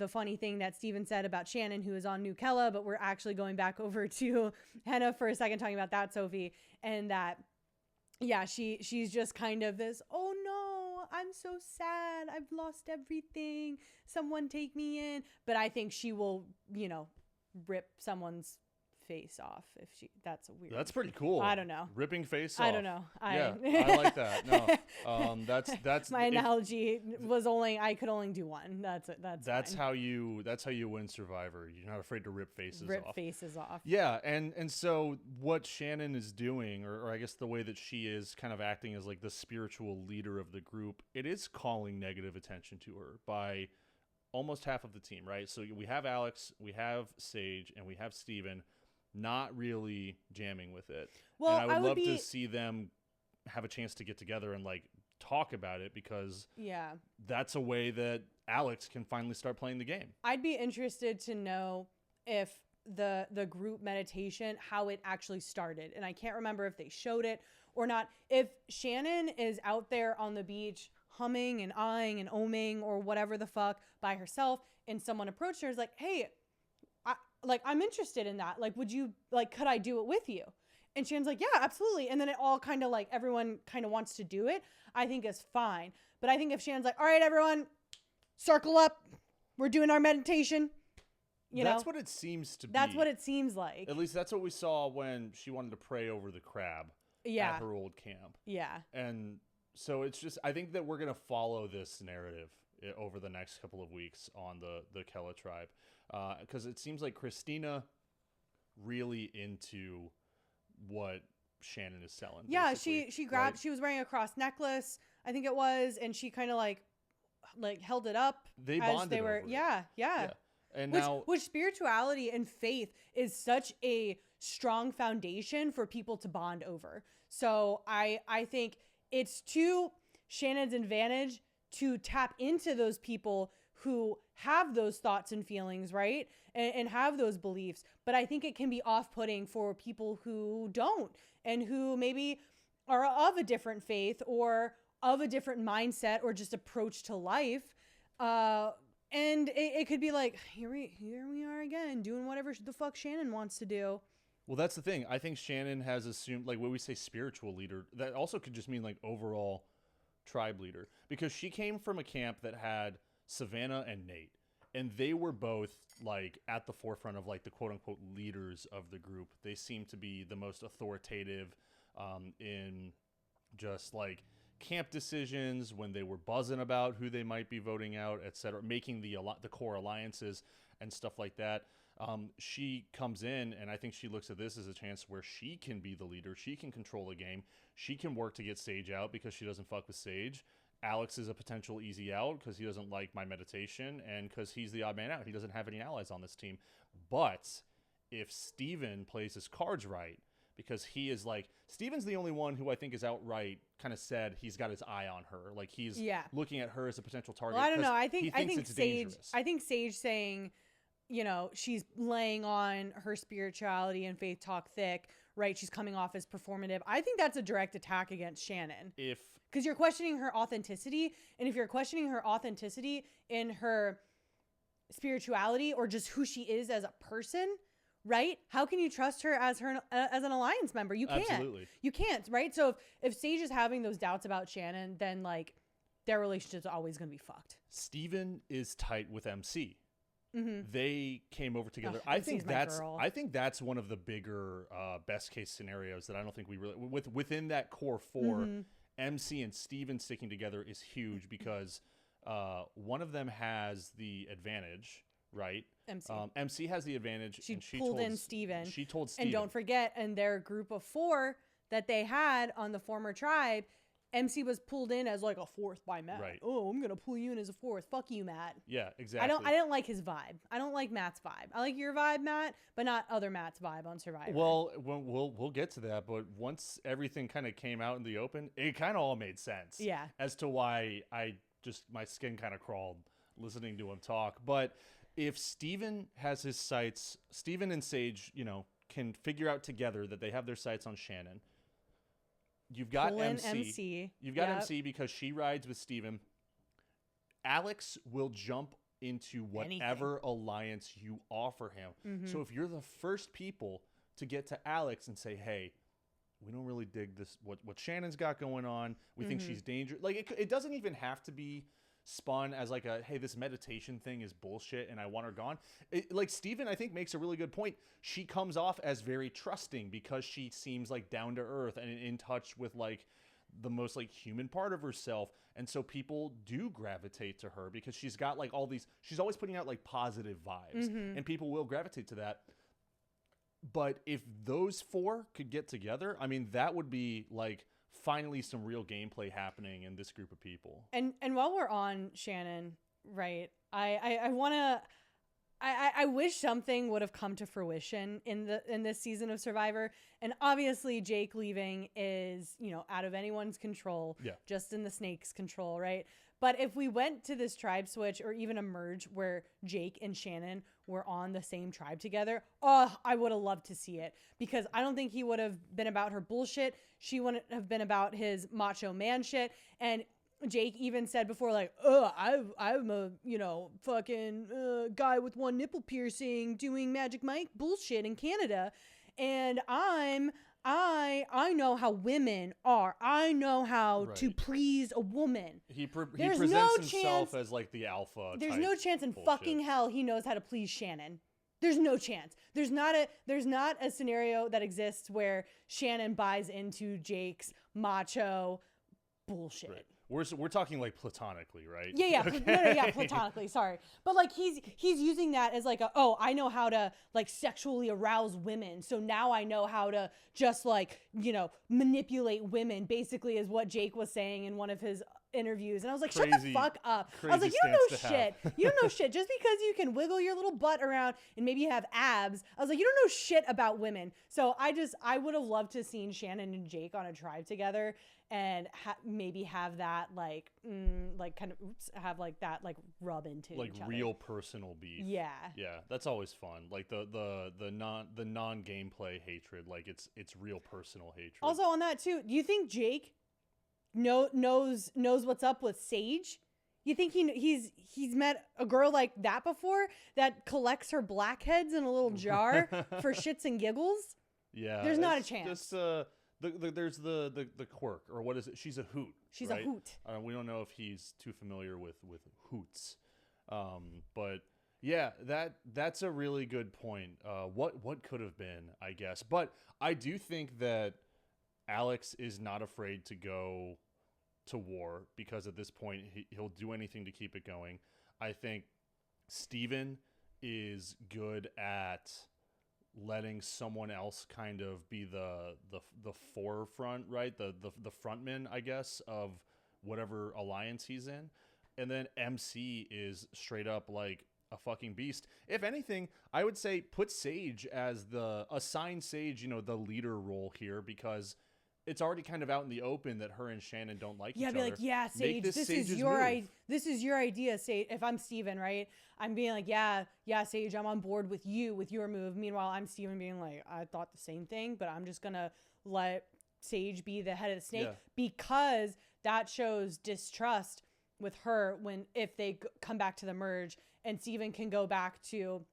funny thing that Steven said about Shannon, who is on New Kele, but we're actually going back over to Hina for a second, talking about that Sophie, and that, yeah, she's just kind of this, oh no, I'm so sad, I've lost everything, someone take me in. But I think she will, rip someone's face off if that's a weird. That's pretty cool. I don't know. Ripping face off. I don't know. Yeah, I like that. No, that's my analogy was I could only do one. That's how you win Survivor. You're not afraid to rip faces off. Yeah, and so what Shannon is doing, or I guess the way that she is kind of acting as like the spiritual leader of the group, it is calling negative attention to her by almost half of the team, right? So we have Alex, we have Sage, and we have Steven not really jamming with it. Well, and I would love to see them have a chance to get together and like talk about it, because that's a way that Alex can finally start playing the game. I'd be interested to know if the group meditation, how it actually started. And I can't remember if they showed it or not. If Shannon is out there on the beach humming and eyeing and oming or whatever the fuck by herself, and someone approached her, is like, hey, I'm interested in that. Like, would you, like, could I do it with you? And Shannon's like, yeah, absolutely. And then it all kind of like, everyone kind of wants to do it, I think is fine. But I think if Shannon's like, all right, everyone, circle up, we're doing our meditation. That's what it seems to be. That's what it seems like. At least that's what we saw when she wanted to pray over the crab at her old camp. Yeah. And so it's just, I think that we're going to follow this narrative over the next couple of weeks on the Kele tribe. Because it seems like Christina really into what Shannon is selling. Yeah, she grabbed, right? She was wearing a cross necklace, I think it was, and she kind of like held it up. They bonded over it. Yeah. And which spirituality and faith is such a strong foundation for people to bond over. So I think it's to Shannon's advantage to tap into those people who have those thoughts and feelings, right? And have those beliefs. But I think it can be off-putting for people who don't, and who maybe are of a different faith or of a different mindset or just approach to life. And it could be like, here we are again, doing whatever the fuck Shannon wants to do. Well, that's the thing. I think Shannon has assumed, like when we say spiritual leader, that also could just mean like overall tribe leader, because she came from a camp that had Savannah and Nate, and they were both like at the forefront of like the quote unquote leaders of the group. They seem to be the most authoritative in just like camp decisions, when they were buzzing about who they might be voting out, etc., making the core alliances and stuff like that. She comes in, and I think she looks at this as a chance where she can be the leader. She can control the game. She can work to get Sage out because she doesn't fuck with Sage. Alex is a potential easy out because he doesn't like my meditation and because he's the odd man out. He doesn't have any allies on this team. But if Steven plays his cards right, because he is like, Steven's the only one who I think is outright kind of said he's got his eye on her. Like he's looking at her as a potential target. Well, I don't know. I think it's Sage. dangerous. I think Sage saying, you know, she's laying on her spirituality and faith talk thick, right? She's coming off as performative. I think that's a direct attack against Shannon. Because you're questioning her authenticity, and if you're questioning her authenticity in her spirituality or just who she is as a person, right? How can you trust her as an alliance member? You can't. Absolutely. You can't, right? So if Sage is having those doubts about Shannon, then like their relationship's always going to be fucked. Steven is tight with MC. Mm-hmm. They came over together. I think that's one of the bigger best case scenarios that I don't think we really within that core four. Mm-hmm. MC and Steven sticking together is huge because one of them has the advantage, right? MC has the advantage. She and pulled in Steven. She told Steven. And don't forget, in their group of 4 that they had on the former tribe, MC was pulled in as like a 4th by Matt. Right. Oh, I'm gonna pull you in as a 4th. Fuck you, Matt. Yeah, exactly. I didn't like his vibe. I don't like Matt's vibe. I like your vibe, Matt, but not other Matt's vibe on Survivor. Well, we'll get to that, but once everything kind of came out in the open, it kind of all made sense. Yeah. As to why my skin kind of crawled listening to him talk. But if Steven has his sights, Steven and Sage, you know, can figure out together that they have their sights on Shannon. You've got MC. You've got MC because she rides with Steven. Alex will jump into whatever alliance you offer him. Mm-hmm. So if you're the first people to get to Alex and say, hey, we don't really dig this, what Shannon's got going on. We think she's dangerous. Like it doesn't even have to be spun as like hey, this meditation thing is bullshit and I want her gone. Like Steven, I think, makes a really good point. She comes off as very trusting because she seems like down to earth and in touch with like the most like human part of herself. And so people do gravitate to her because she's got like all these, she's always putting out like positive vibes and people will gravitate to that. But if those 4 could get together, I mean, that would be like finally some real gameplay happening in this group of people. And while we're on Shannon, right, I wish something would have come to fruition in this season of Survivor. And obviously Jake leaving is, you know, out of anyone's control, just in the snake's control, right? But if we went to this tribe switch or even a merge where Jake and Shannon were on the same tribe together, I would have loved to see it, because I don't think he would have been about her bullshit. She wouldn't have been about his macho man shit. And Jake even said before, like, I'm a, you know, fucking guy with 1 nipple piercing doing Magic Mike bullshit in Canada. And I know how women are. I know how to please a woman. He presents himself as like the alpha. There's no chance in fucking hell he knows how to please Shannon. There's no chance. There's not a scenario that exists where Shannon buys into Jake's macho bullshit. Right. We're talking like platonically, right? Yeah. Okay. No, platonically. Sorry, but like he's using that as like I know how to like sexually arouse women, so now I know how to just like, you know, manipulate women. Basically, is what Jake was saying in one of his interviews, and I was like, shut the fuck up. I was like, you don't know shit. You don't know shit. Just because you can wiggle your little butt around and maybe you have abs, I was like, you don't know shit about women. So I would have loved to have seen Shannon and Jake on a tribe together and maybe have that like kind of have like that like rub into like each other. Real personal beef. Yeah, that's always fun. Like the non gameplay hatred, like it's real personal hatred. Also on that too, do you think Jake knows what's up with Sage? You think he's met a girl like that before, that collects her blackheads in a little jar for shits and giggles? Yeah. There's not a it's chance. Just, there's the quirk, or what is it? She's a hoot. She's right? a hoot. We don't know if he's too familiar with hoots. But yeah, that's a really good point. What could have been, I guess. But I do think that Alex is not afraid to go to war because at this point he'll do anything to keep it going. I think Steven is good at letting someone else kind of be the forefront, right? The frontman, I guess, of whatever alliance he's in. And then MC is straight up like a fucking beast. If anything, I would say put Sage as assign Sage, the leader role here, because it's already kind of out in the open that her and Shannon don't like each other. Yeah, be like, yeah, Sage, this is your idea, Sage. If I'm Steven, right? I'm being like, yeah, Sage, I'm on board with your move. Meanwhile, I'm Steven being like, I thought the same thing, but I'm just going to let Sage be the head of the snake because that shows distrust with her if they come back to the merge, and Steven can go back to,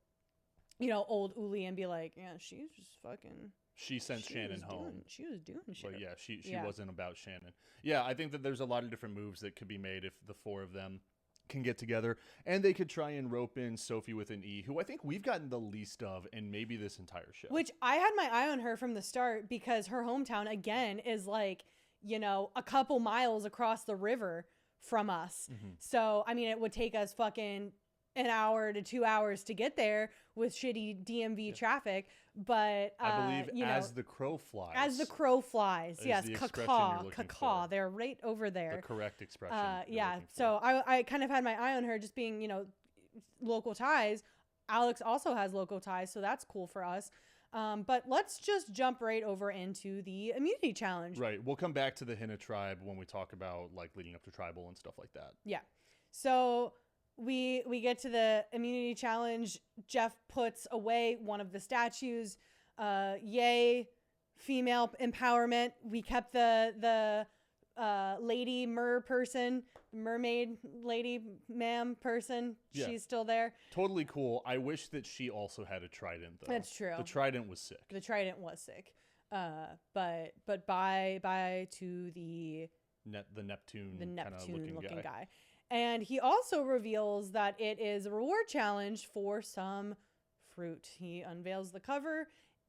old Uli and be like, yeah, she's just fucking... She sent Shannon home. She was doing shit. But yeah, she wasn't about Shannon. Yeah, I think that there's a lot of different moves that could be made if the four of them can get together. And they could try and rope in Sophie with an E, who I think we've gotten the least of in maybe this entire show. Which I had my eye on her from the start because her hometown, again, is like, a couple miles across the river from us. Mm-hmm. So, I mean, it would take us fucking an hour to 2 hours to get there with shitty DMV traffic, but I believe as the crow flies. As the crow flies, yes, caca. They're right over there. The correct expression. Yeah. So I kind of had my eye on her, just being local ties. Alex also has local ties, so that's cool for us. But let's just jump right over into the immunity challenge. Right. We'll come back to the Hina Tribe when we talk about like leading up to tribal and stuff like that. Yeah. So we get to the immunity challenge. Jeff puts away one of the statues. Yay, female empowerment. We kept the lady mermaid lady ma'am person. Yeah. She's still there. Totally cool. I wish that she also had a trident though. That's true. The trident was sick. But bye to the Neptune looking guy. And he also reveals that it is a reward challenge for some fruit. He unveils the cover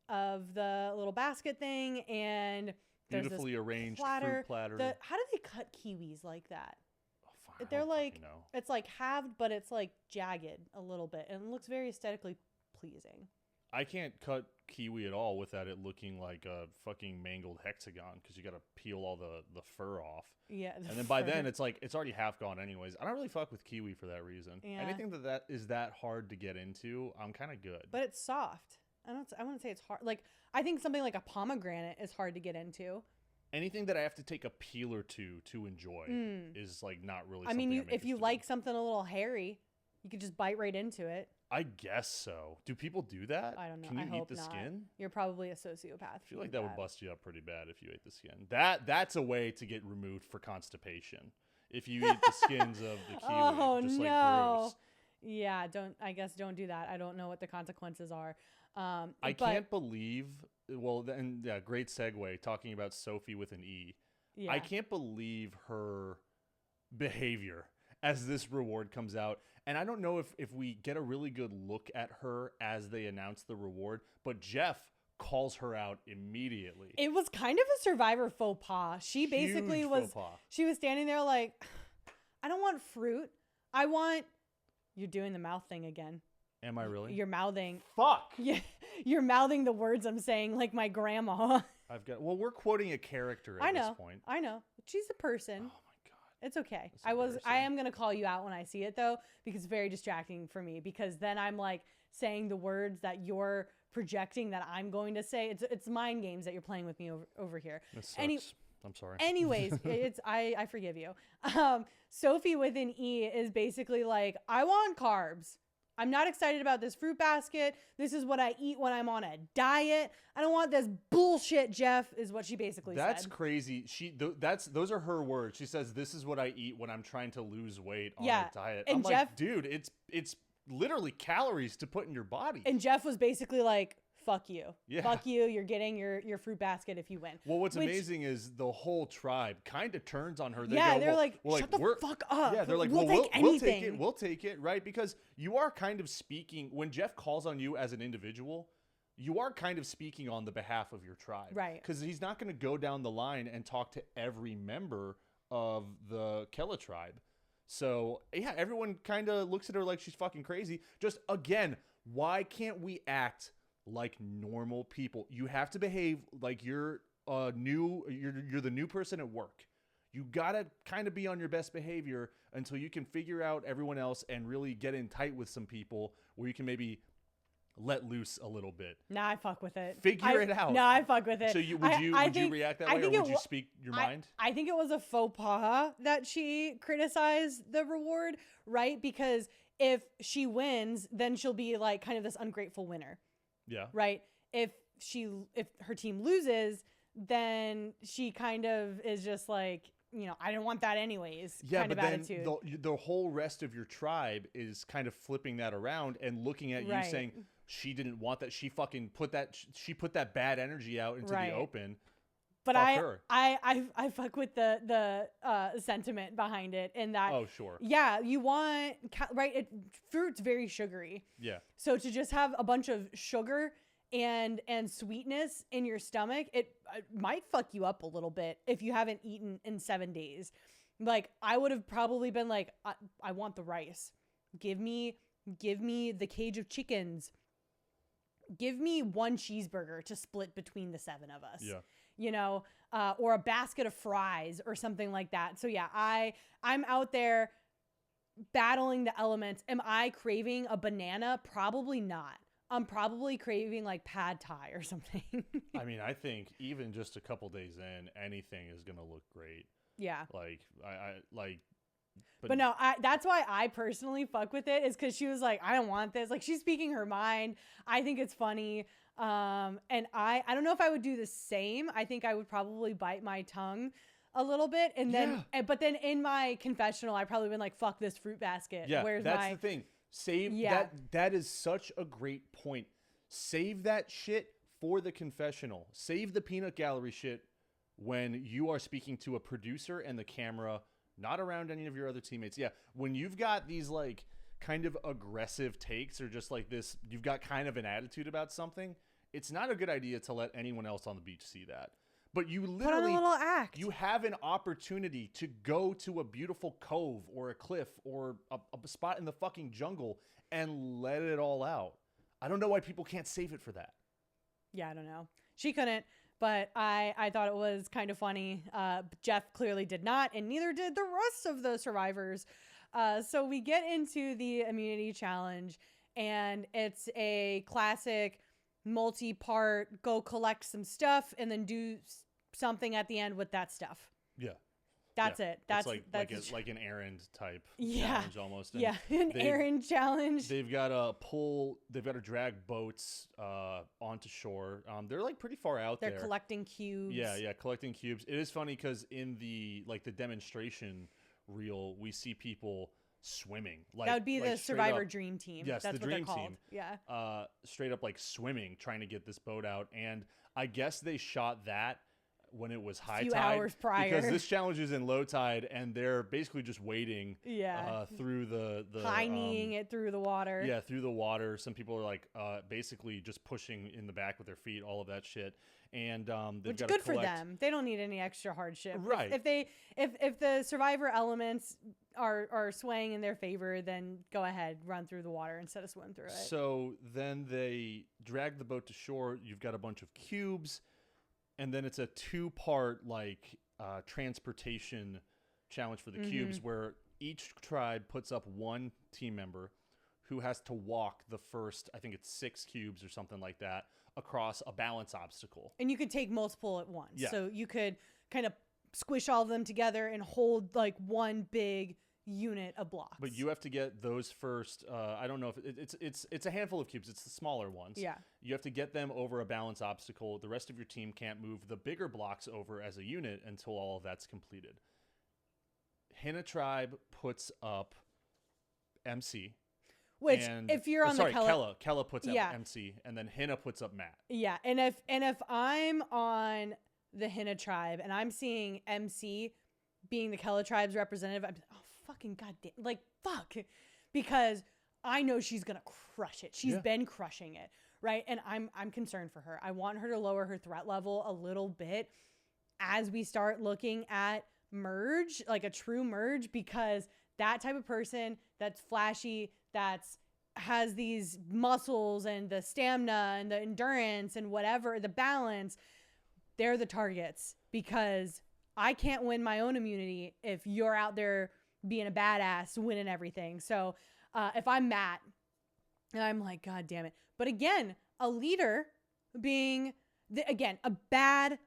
of the little basket thing, and there's beautifully this arranged fruit platter. How do they cut kiwis like that? Oh, fine, They're like, it's like halved, but it's like jagged a little bit, and it looks very aesthetically pleasing. I can't cut kiwi at all without it looking like a fucking mangled hexagon, because you got to peel all the fur off. Yeah. And then by then it's like it's already half gone anyways. I don't really fuck with kiwi for that reason. Yeah. Anything that is that hard to get into, I'm kind of good. But it's soft. I wouldn't say it's hard. Like, I think something like a pomegranate is hard to get into. Anything that I have to take a peel or two to enjoy is like not really. I mean, if you like something a little hairy, you could just bite right into it. I guess so. Do people do that? I don't know. Can you eat the skin? You're probably a sociopath. I feel like that would bust you up pretty bad if you ate the skin. That's a way to get removed for constipation. If you eat the skins of the kiwi, just like Bruce. Yeah, don't do that. I don't know what the consequences are. I can't believe. Well, then great segue talking about Sophie with an E. Yeah. I can't believe her behavior as this reward comes out. And I don't know if we get a really good look at her as they announce the reward, but Jeff calls her out immediately. It was kind of a Survivor faux pas. She basically she was standing there like, I don't want fruit. I want, you're doing the mouth thing again. Am I really? You're mouthing. Fuck. Yeah, you're mouthing the words I'm saying like my grandma. Well, we're quoting a character at this point. I know. She's a person. Oh. It's okay. I am going to call you out when I see it though, because it's very distracting for me, because then I'm like saying the words that you're projecting that I'm going to say. It's mind games that you're playing with me over here. I'm sorry. Anyways, I forgive you. Sophie with an E is basically like, I want carbs. I'm not excited about this fruit basket. This is what I eat when I'm on a diet. I don't want this bullshit, Jeff, is what she basically said. That's crazy. Those are her words. She says, this is what I eat when I'm trying to lose weight on a diet. And I'm Jeff, like, dude, it's literally calories to put in your body. And Jeff was basically like, fuck you. Yeah. Fuck you. You're getting your fruit basket if you win. Well, what's amazing is the whole tribe kind of turns on her. They yeah, go, they're well, like, well, shut the fuck up. Yeah, they're like, we'll well, take we'll anything. take it. We'll take it, right? Because you are kind of speaking, when Jeff calls on you as an individual, you are kind of speaking on the behalf of your tribe. Right. Because he's not going to go down the line and talk to every member of the Kele tribe. So, yeah, everyone kind of looks at her like she's fucking crazy. Just, again, why can't we act like normal people? You have to behave like you're the new person at work. You gotta kind of be on your best behavior until you can figure out everyone else and really get in tight with some people where you can maybe let loose a little bit. Nah, I fuck with it. Figure it out. No, I fuck with it. So would you react that way, or would you speak your mind? I think it was a faux pas that she criticized the reward, right? Because if she wins, then she'll be like kind of this ungrateful winner. Yeah. Right? If her team loses, then she kind of is just like, I didn't want that anyways. Yeah, kind but of then attitude. the whole rest of your tribe is kind of flipping that around and looking at you saying she didn't want that. She fucking put that bad energy out into the open. But Fuck I fuck with the sentiment behind it, in that. Oh, sure. Yeah, you want fruit's very sugary. Yeah. So to just have a bunch of sugar and sweetness in your stomach, it might fuck you up a little bit if you haven't eaten in 7 days. Like, I would have probably been like, I want the rice. Give me the cage of chickens. Give me one cheeseburger to split between the 7 of us. Yeah. Or a basket of fries or something like that. So yeah, I'm out there battling the elements. Am I craving a banana? Probably not. I'm probably craving like pad thai or something. I mean, I think even just a couple days in, anything is gonna look great. Yeah. Like But no, that's why I personally fuck with it, is because she was like, I don't want this. Like, she's speaking her mind. I think it's funny. And I don't know if I would do the same. I think I would probably bite my tongue a little bit. And then, but then in my confessional, I probably been like, fuck this fruit basket. Yeah, Where's that's the thing. Save that is such a great point. Save that shit for the confessional. Save the peanut gallery shit when you are speaking to a producer and the camera, not around any of your other teammates. Yeah, when you've got these like kind of aggressive takes, or just like this, you've got kind of an attitude about something, it's not a good idea to let anyone else on the beach see that. But you literally put on a little act. You have an opportunity to go to a beautiful cove or a cliff or a spot in the fucking jungle and let it all out. I don't know why people can't save it for that. Yeah, I don't know. She couldn't, but I thought it was kind of funny. Jeff clearly did not, and neither did the rest of the survivors. So we get into the immunity challenge, and it's a classic multi-part, go collect some stuff and then do something at the end with that stuff. Yeah. That's it. That's like an errand type challenge almost. And an errand challenge. They've got to drag boats onto shore. They're like pretty far out there. They're collecting cubes. Yeah, collecting cubes. It is funny because in the demonstration reel, we see people swimming. That would be the Survivor Dream Team. Yes, that's the what Dream they're called. Team. Yeah. Straight up like swimming, trying to get this boat out. And I guess they shot that when it was high tide. A few hours prior. Because this challenge is in low tide, and they're basically just wading through the high-kneeing it through the water. Yeah, through the water. Some people are like basically just pushing in the back with their feet, all of that shit. And they've got good for them. They don't need any extra hardship. Right. If the Survivor elements are swaying in their favor, then go ahead, run through the water instead of swim through it. So then they drag the boat to shore. You've got a bunch of cubes, and then it's a 2-part transportation challenge for the cubes, where each tribe puts up one team member who has to walk the first, I think it's 6 cubes or something like that, across a balance obstacle. And you could take multiple at once. Yeah. So you could kind of squish all of them together and hold like one big unit of blocks. But you have to get those first. I don't know if it's a handful of cubes. It's the smaller ones. Yeah. You have to get them over a balance obstacle. The rest of your team can't move the bigger blocks over as a unit until all of that's completed. Hina Tribe puts up MC. Which, and, if you're on the Kele puts up Yeah. MC, and then Hina puts up Matt. Yeah, and if I'm on the Hina Tribe and I'm seeing MC being the Kele Tribe's representative, I'm oh fucking goddamn, like fuck, because I know she's gonna crush it. She's been crushing it, right? And I'm concerned for her. I want her to lower her threat level a little bit as we start looking at merge, like a true merge, because that type of person that's flashy, that's has these muscles and the stamina and the endurance and whatever, the balance, they're the targets, because I can't win my own immunity if you're out there being a badass, winning everything. So if I'm Matt, I'm like, God damn it. But again, a leader being, again, a bad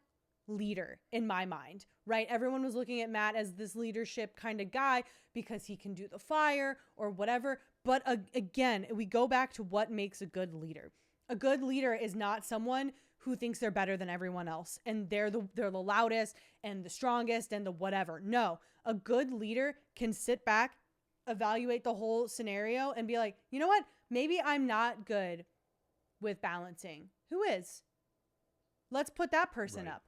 leader in my mind, right? Everyone was looking at Matt as this leadership kind of guy because he can do the fire or whatever. But again, we go back to what makes a good leader. A good leader is not someone who thinks they're better than everyone else and they're the loudest and the strongest and the whatever. No, a good leader can sit back, evaluate the whole scenario and be like, you know what? Maybe I'm not good with balancing. Who is? Let's put that person up.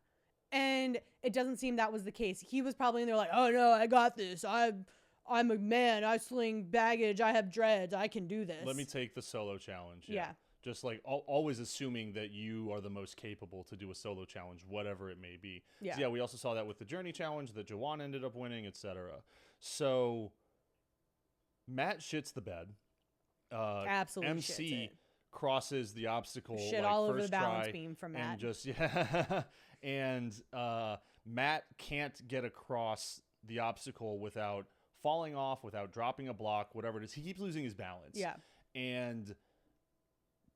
And it doesn't seem that was the case. He was probably in there like, oh no, I got this. I'm a man. I sling baggage. I have dreads. I can do this. Let me take the solo challenge. Yeah. Just like always assuming that you are the most capable to do a solo challenge, whatever it may be. Yeah. So yeah, we also saw that with the Journey challenge that Jawan ended up winning, etc. So Matt shits the bed. Absolutely MC shits it. crosses the obstacle. Shit like, all over the first balance try, beam from Matt. And just and Matt can't get across the obstacle without falling off, without dropping a block, whatever it is. He keeps losing his balance. Yeah. And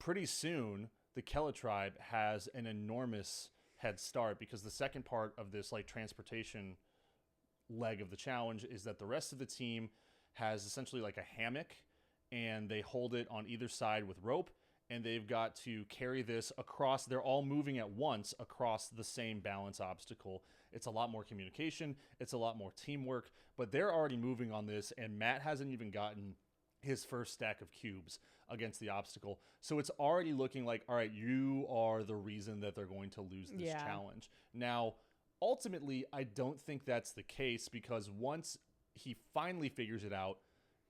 pretty soon the Kele Tribe has an enormous head start, because the second part of this like transportation leg of the challenge is that the rest of the team has essentially like a hammock, and they hold it on either side with rope, and they've got to carry this across. They're all moving at once across the same balance obstacle. It's a lot more communication. It's a lot more teamwork, but they're already moving on this, and Matt hasn't even gotten his first stack of cubes against the obstacle. So it's already looking like, all right, you are the reason that they're going to lose this challenge. Now, ultimately, I don't think that's the case, because once he finally figures it out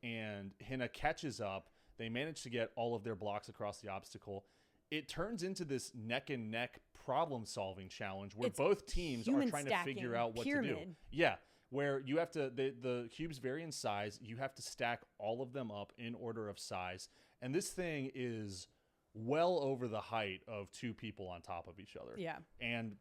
and Hina catches up, they manage to get all of their blocks across the obstacle. It turns into this neck and neck problem solving challenge where both teams are trying to figure out what to do. Yeah. Where you have to, the cubes vary in size. You have to stack all of them up in order of size. And this thing is well over the height of two people on top of each other. Yeah. And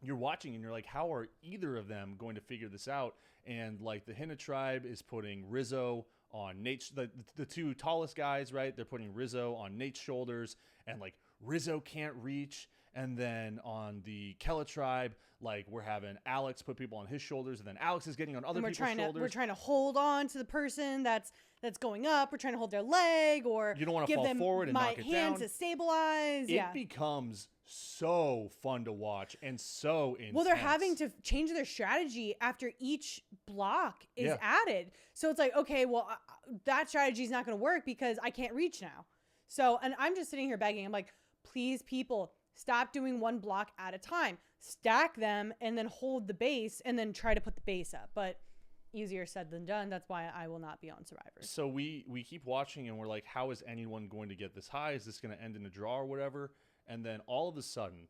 you're watching and you're like, how are either of them going to figure this out? And like the Hina Tribe is putting Rizzo on Nate's, the two tallest guys, right? They're putting Rizzo on Nate's shoulders, and like Rizzo can't reach. And then on the Kele Tribe, like we're having Alex put people on his shoulders, and then Alex is getting on other people's shoulders. We're trying to hold on to the person that's going up. We're trying to hold their leg, or you don't want to give fall them forward and knock it hands down. to stabilize. It becomes so fun to watch and so intense. Well, they're having to change their strategy after each block is added. So it's like, okay, well, that strategy is not going to work because I can't reach now. So, and I'm just sitting here begging. I'm like, please, people, stop doing one block at a time. Stack them and then hold the base and then try to put the base up. But easier said than done. That's why I will not be on Survivor. So we keep watching and we're like, how is anyone going to get this high? Is this going to end in a draw or whatever? And then all of a sudden,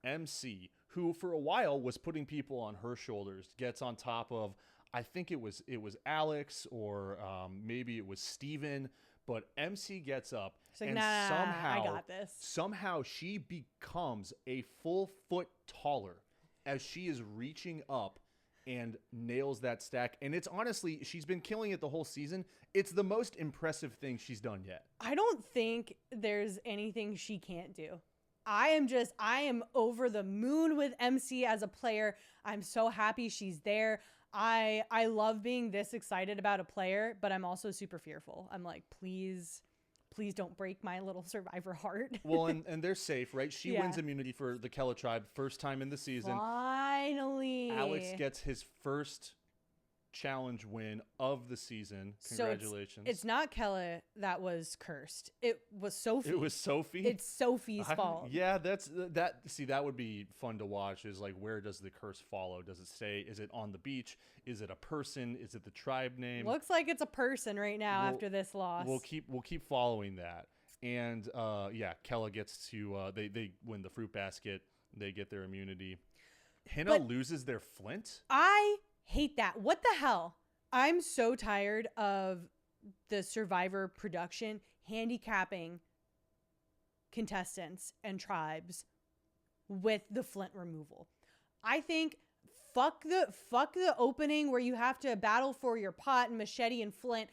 MC, who for a while was putting people on her shoulders, gets on top of, I think it was Alex or maybe it was Steven, but MC gets up She's like, and nah, somehow, I got this. Somehow she becomes a full foot taller as she is reaching up and nails that stack. And it's honestly, she's been killing it the whole season. It's the most impressive thing she's done yet. I don't think there's anything she can't do. I am over the moon with MC as a player. I'm so happy she's there. I love being this excited about a player, but I'm also super fearful. I'm like, please don't break my little Survivor heart. Well, and they're safe, right? She wins immunity for the Kele Tribe first time in the season. Finally. Alex gets his first challenge win of the season. Congratulations. So it's not Kele that was cursed. It was Sophie. It was Sophie. It's Sophie's fault. Yeah, that. See, that would be fun to watch. Is like, where does the curse follow? Does it stay? Is it on the beach? Is it a person? Is it the tribe name? Looks like it's a person right now after this loss. We'll keep following that. And Kele gets to they win the fruit basket. They get their immunity. Hina loses their flint. I hate that. What the hell? I'm so tired of the Survivor production handicapping contestants and tribes with the flint removal. I think fuck the opening where you have to battle for your pot and machete and flint.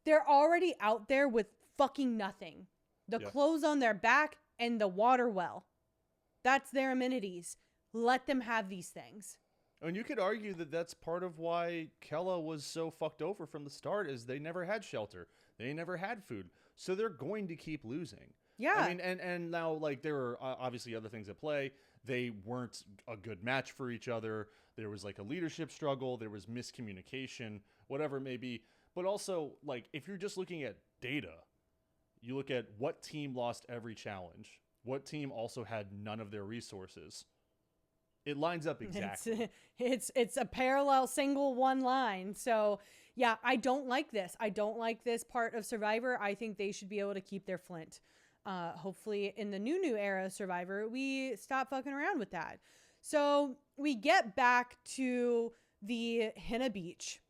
They're already out there with fucking nothing. The clothes on their back and the water well. That's their amenities. Let them have these things. And you could argue that that's part of why Kele was so fucked over from the start, is they never had shelter. They never had food. So they're going to keep losing. Yeah. I mean, and now, like, there were obviously other things at play. They weren't a good match for each other. There was, like, a leadership struggle. There was miscommunication, whatever it may be. But also, like, if you're just looking at data, you look at what team lost every challenge. What team also had none of their resources. It lines up exactly. It's a parallel single one line. So, yeah, I don't like this. I don't like this part of Survivor. I think they should be able to keep their flint. Hopefully in the new era of Survivor, we stop fucking around with that. So we get back to the Hina Beach,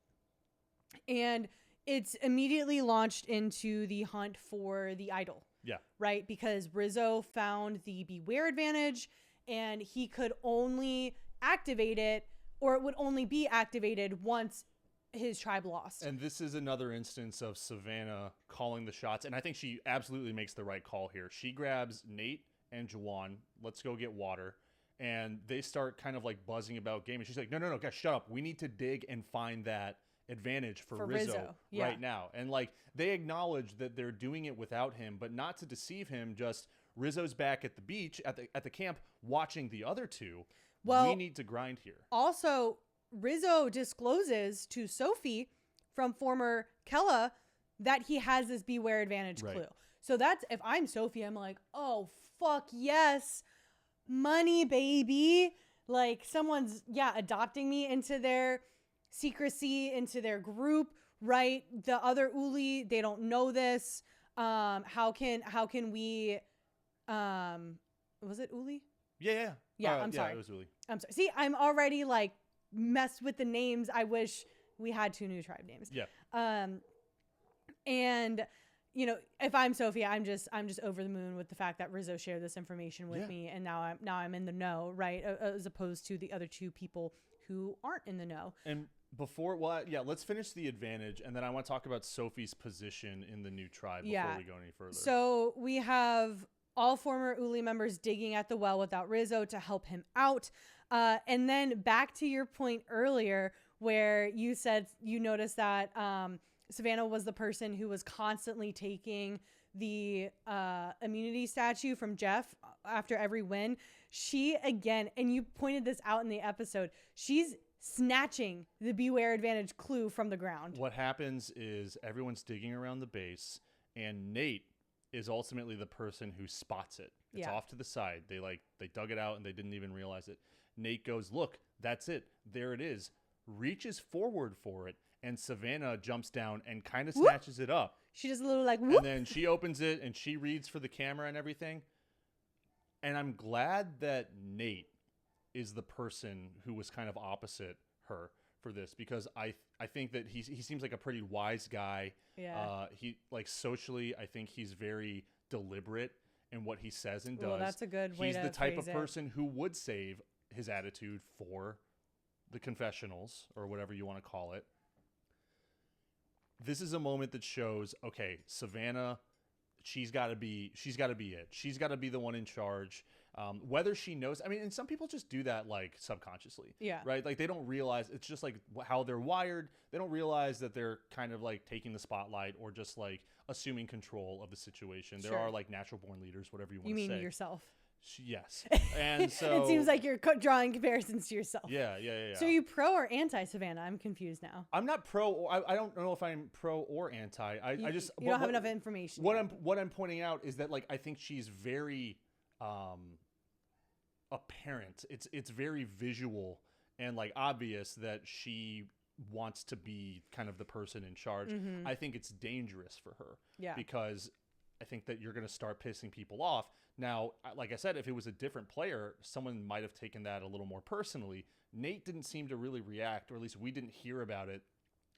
and it's immediately launched into the hunt for the idol. Yeah. Right? Because Rizzo found the Beware advantage, and he could only activate it, or it would only be activated once his tribe lost. And this is another instance of Savannah calling the shots. And I think she absolutely makes the right call here. She grabs Nate and Juwan. Let's go get water. And they start kind of like buzzing about game. And she's like, no, guys, shut up. We need to dig and find that advantage for Rizzo right now. And like, they acknowledge that they're doing it without him, but not to deceive him. Just Rizzo's back at the beach, at the camp, watching the other two. Well, we need to grind here. Also, Rizzo discloses to Sophie from former Kele that he has this Beware advantage clue. So that's, if I'm Sophie, I'm like, oh, fuck yes. Money, baby. Like, someone's, adopting me into their secrecy, into their group, right? The other Uli, they don't know this. How can we, was it Uli? Yeah. I'm sorry. It was Uli. I'm sorry. See, I'm already like messed with the names. I wish we had two new tribe names. Yeah. And you know, if I'm Sophie, I'm just over the moon with the fact that Rizzo shared this information with me, and now I'm in the know, right? As opposed to the other two people who aren't in the know. And let's finish the advantage, and then I want to talk about Sophie's position in the new tribe before we go any further. So we have all former Uli members digging at the well without Rizzo to help him out. And then back to your point earlier where you said you noticed that Savannah was the person who was constantly taking the immunity statue from Jeff after every win. She, again, and you pointed this out in the episode, she's snatching the Beware advantage clue from the ground. What happens is everyone's digging around the base, and Nate is ultimately the person who spots it. It's off to the side. They dug it out and they didn't even realize it. Nate goes, look, that's it. There it is. Reaches forward for it, and Savannah jumps down and kind of snatches it up. She does a little like whoop. And then she opens it and she reads for the camera and everything. And I'm glad that Nate is the person who was kind of opposite her for this, because I think that he seems like a pretty wise guy. Yeah. He, like, socially, I think he's very deliberate in what he says and does. Well, that's a good way to He's the type of phrase person who would save his attitude for the confessionals, or whatever you want to call it. This is a moment that shows, okay, Savannah, she's got to be it. She's got to be the one in charge. Whether she knows, I mean, and some people just do that like subconsciously. Yeah. Right? Like, they don't realize, it's just like how they're wired. They don't realize that they're kind of like taking the spotlight or just like assuming control of the situation. There are like natural born leaders, whatever you want to say. You mean yourself? Yes. And so it seems like you're drawing comparisons to yourself. Yeah. So are you pro or anti Savannah? I'm confused now. I'm not pro. Or I don't know if I'm pro or anti. I just you don't have enough information. What I'm pointing out is that like I think she's very apparent. It's very visual and like obvious that she wants to be kind of the person in charge. Mm-hmm. I think it's dangerous for her. Yeah. Because I think that you're going to start pissing people off. Now, like I said, if it was a different player, someone might have taken that a little more personally. Nate didn't seem to really react, or at least we didn't hear about it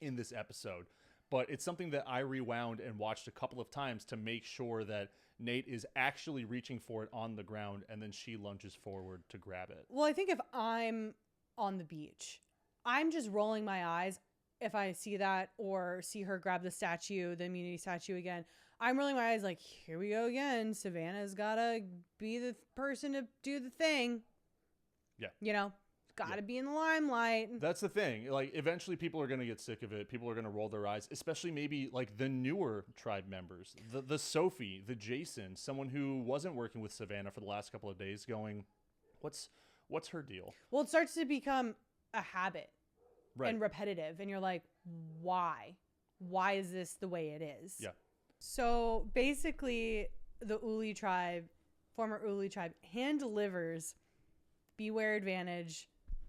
in this episode. But it's something that I rewound and watched a couple of times to make sure that Nate is actually reaching for it on the ground, and then she lunges forward to grab it. Well, I think if I'm on the beach, I'm just rolling my eyes if I see that or see her grab the statue, the immunity statue again. I'm rolling my eyes like, here we go again. Savannah's got to be the person to do the thing. Yeah. You know, got to be in the limelight. That's the thing. Like, eventually people are going to get sick of it. People are going to roll their eyes, especially maybe like the newer tribe members, the Sophie, the Jason, someone who wasn't working with Savannah for the last couple of days going, what's her deal? Well, it starts to become a habit right. and repetitive. And you're like, why? Why is this the way it is? Yeah. So basically, the Uli tribe, former Uli tribe, hand delivers Beware Advantage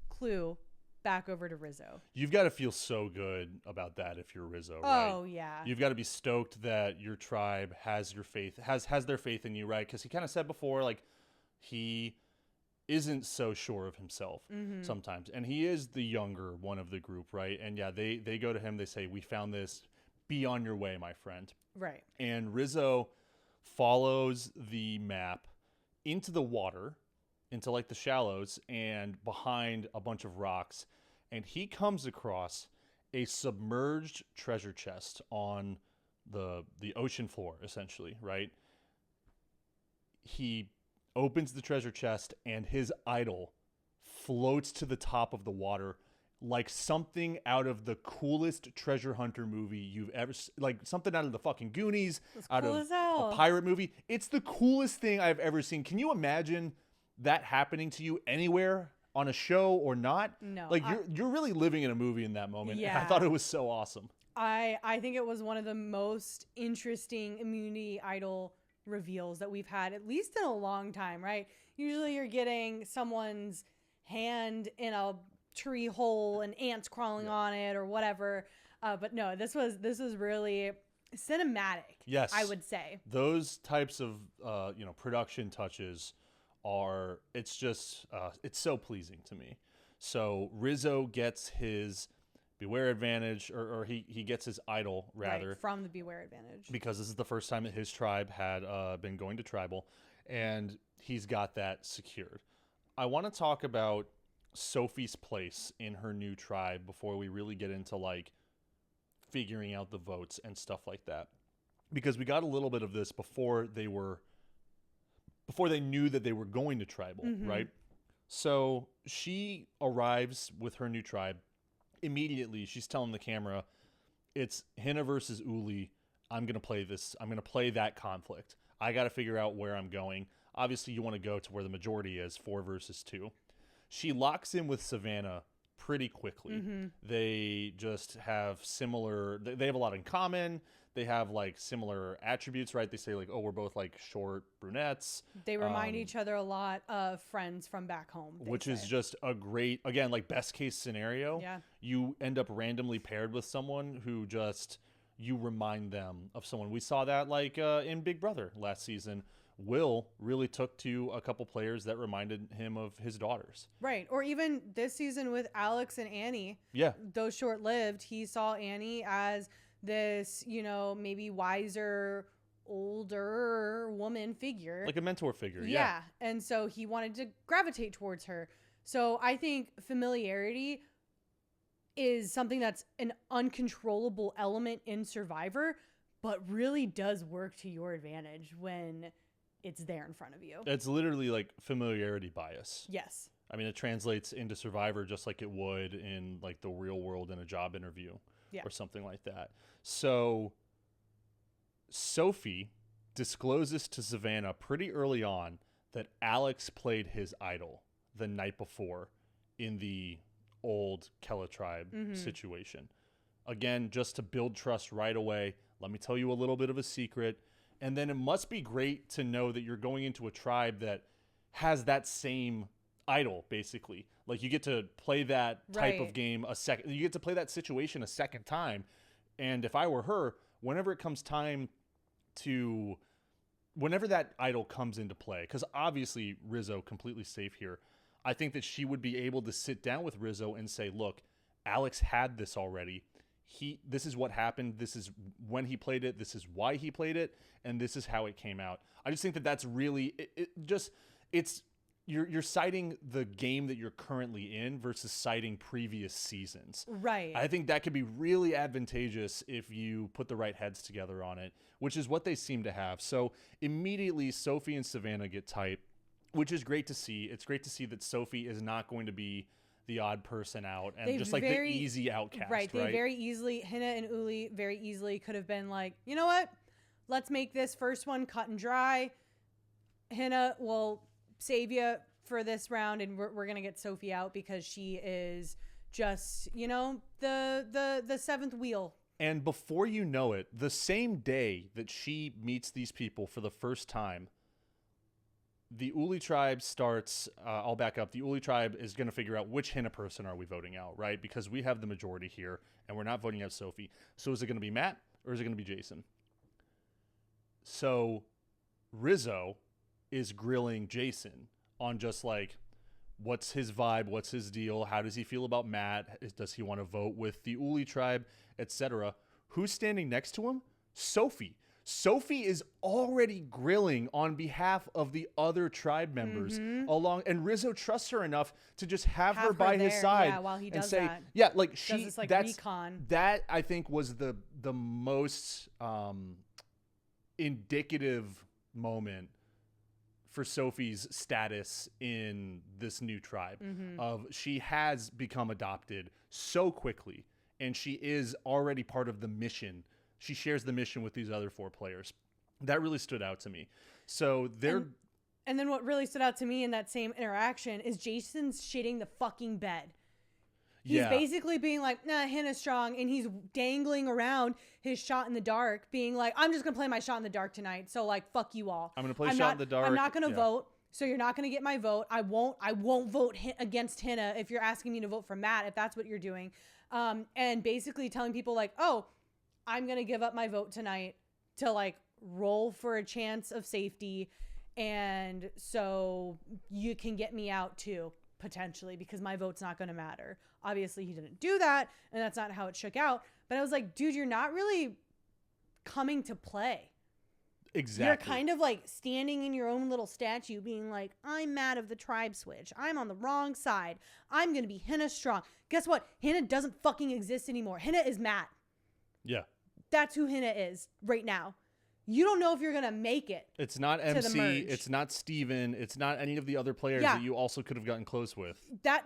clue back over to Rizzo. You've got to feel so good about that if you're Rizzo, right? Oh, yeah. You've got to be stoked that your tribe has your faith, has their faith in you, right? Because he kind of said before, like, he isn't so sure of himself sometimes. And he is the younger one of the group, right? And yeah, they go to him, they say, we found this. Be on your way, my friend. Right. And Rizzo follows the map into the water, into like the shallows and behind a bunch of rocks. And he comes across a submerged treasure chest on the ocean floor, essentially, right? He opens the treasure chest and his idol floats to the top of the water like something out of the coolest treasure hunter movie you've ever, like something out of the fucking Goonies, out cool of as hell. a pirate movie. It's the coolest thing I've ever seen. Can you imagine that happening to you anywhere on a show or not? No. Like you're really living in a movie in that moment. Yeah. And I thought it was so awesome. I think it was one of the most interesting immunity idol reveals that we've had, at least in a long time, right? Usually you're getting someone's hand in a tree hole and ants crawling on it or whatever. But no, this was really cinematic. Yes. I would say. Those types of, production touches are, it's just, it's so pleasing to me. So Rizzo gets his Beware Advantage, or he gets his idol, rather. Right, from the Beware Advantage. Because this is the first time that his tribe had been going to tribal, and he's got that secured. I want to talk about Sophie's place in her new tribe before we really get into like figuring out the votes and stuff like that, because we got a little bit of this before they knew that they were going to tribal, right? So she arrives with her new tribe. Immediately she's telling the camera, it's Hina versus Uli. I'm going to play this. I'm going to play that conflict. I got to figure out where I'm going. Obviously you want to go to where the majority is, 4 versus 2. She locks in with Savannah pretty quickly. They just have they have a lot in common. They have like similar attributes, right? They say like, oh, we're both like short brunettes. They remind each other a lot of friends from back home. Which is just a great, again, like best case scenario. Yeah. You end up randomly paired with someone who just, you remind them of someone. We saw that like in Big Brother last season. Will really took to a couple players that reminded him of his daughters. Right. Or even this season with Alex and Annie. Yeah. Though short-lived, he saw Annie as this, maybe wiser, older woman figure. Like a mentor figure. Yeah. And so he wanted to gravitate towards her. So I think familiarity is something that's an uncontrollable element in Survivor, but really does work to your advantage when it's there in front of you. It's literally like familiarity bias. Yes. I mean, it translates into Survivor just like it would in like the real world in a job interview or something like that. So Sophie discloses to Savannah pretty early on that Alex played his idol the night before in the old Kele Tribe situation. Again, just to build trust right away, let me tell you a little bit of a secret. And then it must be great to know that you're going into a tribe that has that same idol, basically. Like, you get to play that type of game a second. You get to play that situation a second time. And if I were her, whenever that idol comes into play, because obviously Rizzo completely safe here, I think that she would be able to sit down with Rizzo and say, look, Alex had this already. This is what happened. This is when he played it. This is why he played it. And this is how it came out. I just think that that's really, you're citing the game that you're currently in versus citing previous seasons. Right. I think that could be really advantageous if you put the right heads together on it, which is what they seem to have. So immediately Sophie and Savannah get tight, which is great to see. It's great to see that Sophie is not going to be the odd person out and the easy outcast. Right. They very easily, Hina and Uli very easily could have been like, you know what? Let's make this first one cut and dry. Hina will save you for this round, and we're going to get Sophie out because she is just, the seventh wheel. And before you know it, the same day that she meets these people for the first time, the Uli Tribe starts, I'll back up. The Uli Tribe is going to figure out which Hina person are we voting out, right? Because we have the majority here, and we're not voting out Sophie. So is it going to be Matt, or is it going to be Jason? So Rizzo is grilling Jason on just like, what's his vibe? What's his deal? How does he feel about Matt? Does he want to vote with the Uli Tribe, etc.? Who's standing next to him? Sophie. Sophie is already grilling on behalf of the other tribe members and Rizzo trusts her enough to just have her by his side while he does and say, that. yeah, like recon. That I think was the most indicative moment for Sophie's status in this new tribe of she has become adopted so quickly, and she is already part of the mission. She shares the mission with these other 4 players. That really stood out to me. So and then what really stood out to me in that same interaction is Jason's shitting the fucking bed. He's basically being like, nah, Hina's strong. And he's dangling around his shot in the dark, being like, I'm just going to play my shot in the dark tonight. So, like, fuck you all. I'm going to play shot in the dark. I'm not going to vote. So you're not going to get my vote. I won't vote against Hina if you're asking me to vote for Matt, if that's what you're doing. And basically telling people like, oh, I'm going to give up my vote tonight to like roll for a chance of safety. And so you can get me out too, potentially, because my vote's not going to matter. Obviously, he didn't do that, and that's not how it shook out. But I was like, dude, you're not really coming to play. Exactly. You're kind of like standing in your own little statue being like, I'm mad of the tribe switch. I'm on the wrong side. I'm going to be Hina strong. Guess what? Hina doesn't fucking exist anymore. Hina is Matt. Yeah. That's who Hina is right now. You don't know if you're going to make it. It's not MC. It's not Steven. It's not any of the other players that you also could have gotten close with.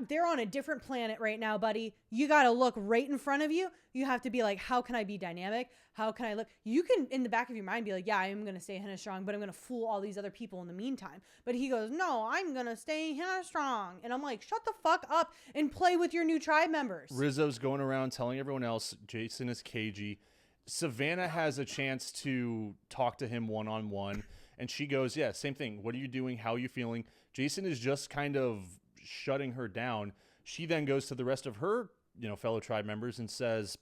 They're on a different planet right now, buddy. You got to look right in front of you. You have to be like, how can I be dynamic? How can I look? You can, in the back of your mind, be like, yeah, I'm going to stay Hina strong, but I'm going to fool all these other people in the meantime. But he goes, no, I'm going to stay Hina strong. And I'm like, shut the fuck up and play with your new tribe members. Rizzo's going around telling everyone else Jason is cagey. Savannah has a chance to talk to him one-on-one, and she goes, yeah, same thing. What are you doing? How are you feeling? Jason is just kind of shutting her down. She then goes to the rest of her, fellow tribe members and says,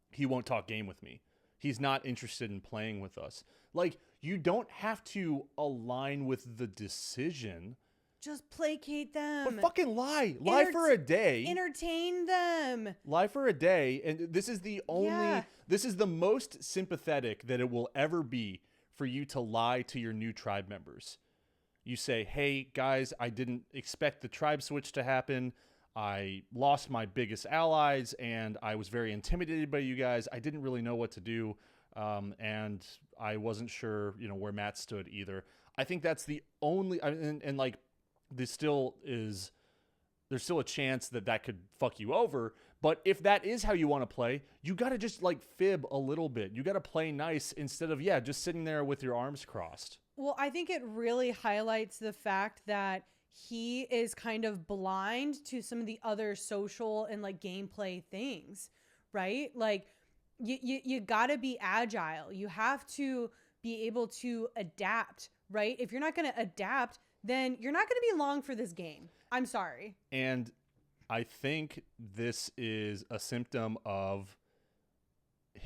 he won't talk game with me. He's not interested in playing with us. Like, you don't have to align with the decision. Just placate them. But fucking lie. Lie for a day. Entertain them. Lie for a day. And this is this is the most sympathetic that it will ever be for you to lie to your new tribe members. You say, hey, guys, I didn't expect the tribe switch to happen. I lost my biggest allies, and I was very intimidated by you guys. I didn't really know what to do, and I wasn't sure, where Matt stood either. I think that's the only and like, there's still a chance that could fuck you over, But if that is how you want to play, you got to just like fib a little bit. You got to play nice instead of, just sitting there with your arms crossed. Well, I think it really highlights the fact that he is kind of blind to some of the other social and like gameplay things, right? Like you got to be agile. You have to be able to adapt, right? If you're not going to adapt, then you're not going to be long for this game. I'm sorry. And I think this is a symptom of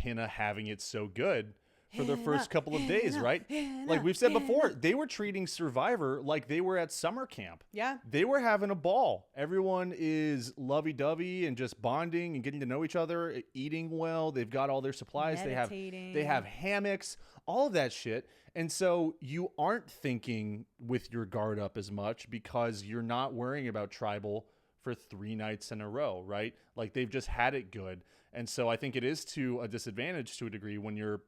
Hina having it so good for the first couple of days, right? Like we've said before, they were treating Survivor like they were at summer camp. Yeah. They were having a ball. Everyone is lovey-dovey and just bonding and getting to know each other, eating well. They've got all their supplies. Meditating. They have hammocks, all of that shit. And so you aren't thinking with your guard up as much because you're not worrying about tribal for 3 nights in a row, right? Like they've just had it good. And so I think it is to a disadvantage to a degree when you're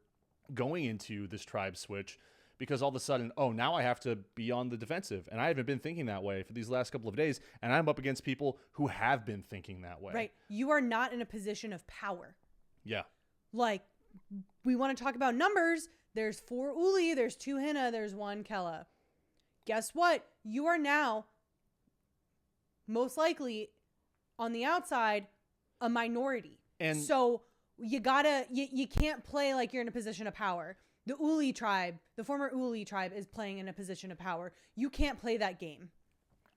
going into this tribe switch, because all of a sudden, now I have to be on the defensive. And I haven't been thinking that way for these last couple of days. And I'm up against people who have been thinking that way. Right. You are not in a position of power. Yeah. Like, we want to talk about numbers. There's 4 Uli, there's 2 Hina, there's 1 Kele. Guess what? You are now most likely on the outside a minority. And so you can't play like you're in a position of power. The Uli tribe, the former Uli tribe is playing in a position of power. You can't play that game.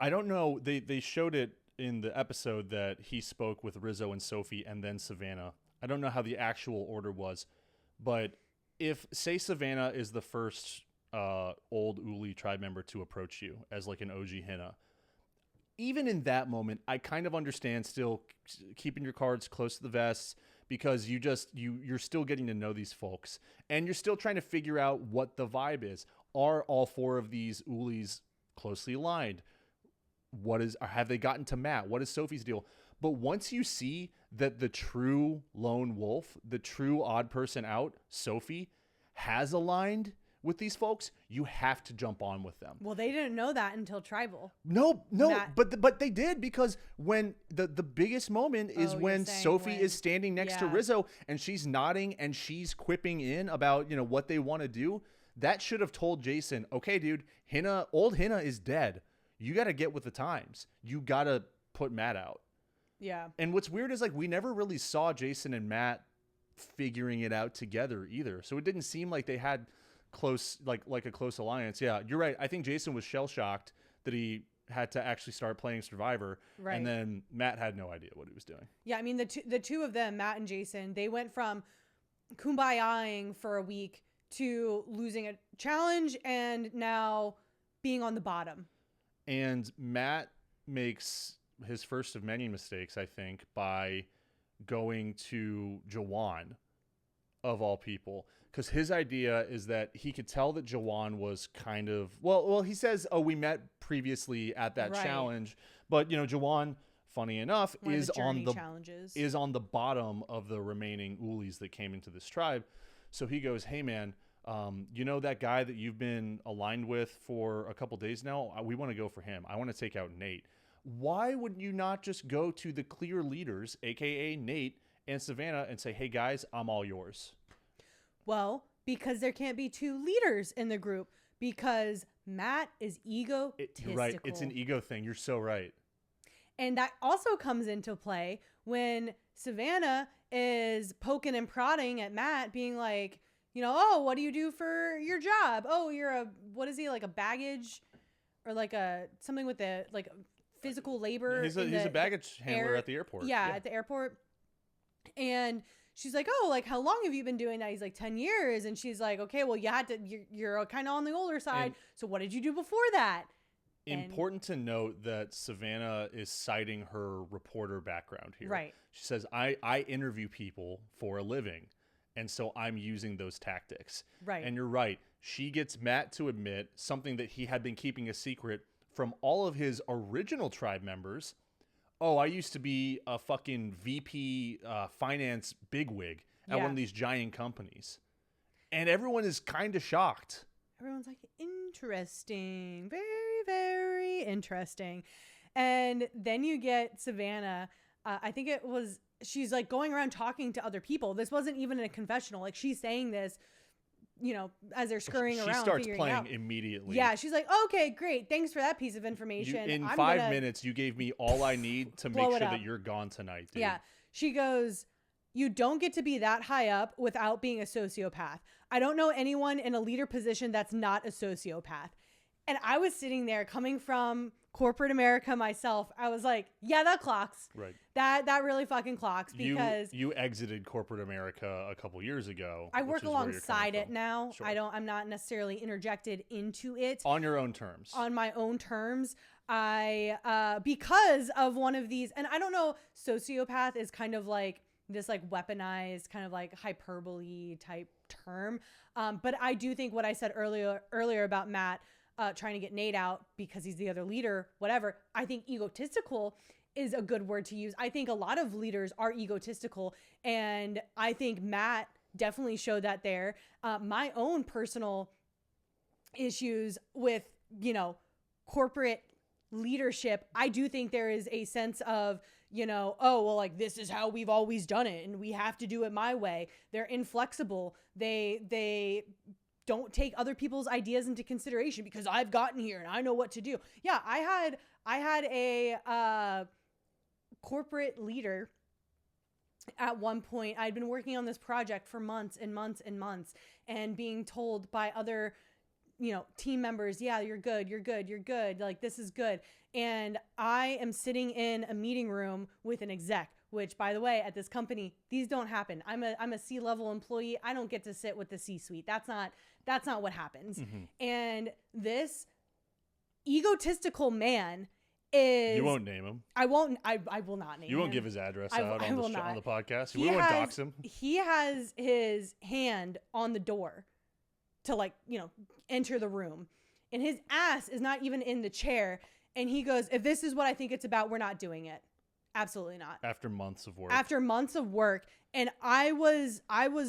I don't know. They showed it in the episode that he spoke with Rizzo and Sophie and then Savannah. I don't know how the actual order was, but if, say, Savannah is the first old Uli tribe member to approach you as like an OG Hina, even in that moment, I kind of understand still keeping your cards close to the vest, because you're still getting to know these folks and you're still trying to figure out what the vibe is. Are all 4 of these Ulis closely aligned? Have they gotten to Matt? What is Sophie's deal? But once you see that the true lone wolf, the true odd person out, Sophie, has aligned with these folks, you have to jump on with them. Well, they didn't know that until Tribal. No, but they did, because when the biggest moment is when Sophie is standing next to Rizzo and she's nodding and she's quipping in about, what they want to do. That should have told Jason, okay, dude, old Hina is dead. You got to get with the times. You got to put Matt out. Yeah. And what's weird is like we never really saw Jason and Matt figuring it out together either. So it didn't seem like they had close like a close alliance. Yeah, you're right. I think Jason was shell shocked that he had to actually start playing Survivor, right. And then Matt had no idea what he was doing. Yeah, I mean the two of them, Matt and Jason, they went from kumbayaing for a week to losing a challenge and now being on the bottom. And Matt makes his first of many mistakes, I think, by going to Jawan, of all people. Because his idea is that he could tell that Jawan was kind of, well, he says, we met previously at that challenge. But, Jawan, funny enough, is on the bottom of the remaining Ulis that came into this tribe. So he goes, hey, man, that guy that you've been aligned with for a couple days now? We want to go for him. I want to take out Nate. Why would you not just go to the clear leaders, a.k.a. Nate and Savannah, and say, hey, guys, I'm all yours? Well, because there can't be 2 leaders in the group, because Matt is egotistical. Right. It's an ego thing. You're so right. And that also comes into play when Savannah is poking and prodding at Matt, being like, what do you do for your job? Oh, you're like a baggage or like something with the like physical labor. He's a baggage handler at the airport. Yeah, at the airport. And she's like, like, how long have you been doing that? He's like, 10 years. And she's like, okay, well, you're kind of on the older side. And so what did you do before that? Important to note that Savannah is citing her reporter background here. Right. She says, I interview people for a living, and so I'm using those tactics. Right. And you're right. She gets Matt to admit something that he had been keeping a secret from all of his original tribe members. Oh, I used to be a fucking VP finance bigwig at one of these giant companies. And everyone is kind of shocked. Everyone's like, interesting. Very, very interesting. And then you get Savannah. I think it was she's like going around talking to other people. This wasn't even in a confessional. Like she's saying this, you know, as they're scurrying around. She starts playing immediately. Yeah, she's like, okay, great. Thanks for that piece of information. In 5 minutes, you gave me all I need to make sure that you're gone tonight, dude. Yeah. She goes, you don't get to be that high up without being a sociopath. I don't know anyone in a leader position that's not a sociopath. And I was sitting there coming from corporate America myself. I was like, yeah, that clocks. Right. That really fucking clocks because you exited corporate America a couple years ago. I work alongside it now. Sure. I'm not necessarily interjected into it. On your own terms. On my own terms. Because of one of these, and I don't know, sociopath is kind of like this like weaponized kind of like hyperbole type term. But I do think what I said earlier about Matt trying to get Nate out because he's the other leader, whatever. I think egotistical is a good word to use. I think a lot of leaders are egotistical, and I think Matt definitely showed that there. My own personal issues with, you know, corporate leadership, I do think there is a sense of, you know, oh, well, like this is how we've always done it and we have to do it my way. They're inflexible. They don't take other people's ideas into consideration because I've gotten here and I know what to do. Yeah, I had a corporate leader at one point. I'd been working on this project for months and months and months and being told by other, you know, team members, yeah, you're good. Like, this is good. And I am sitting in a meeting room with an exec, which, by the way, at this company, these don't happen. I'm a C-level employee. I don't get to sit with the C-suite. That's not what happens. Mm-hmm. And this egotistical man is... You won't name him. I won't. I will not name him. You won't give his address out on the podcast. We won't dox him. He has his hand on the door to, like, you know, enter the room. And his ass is not even in the chair. And he goes, if this is what I think it's about, we're not doing it. Absolutely not. After months of work. And I was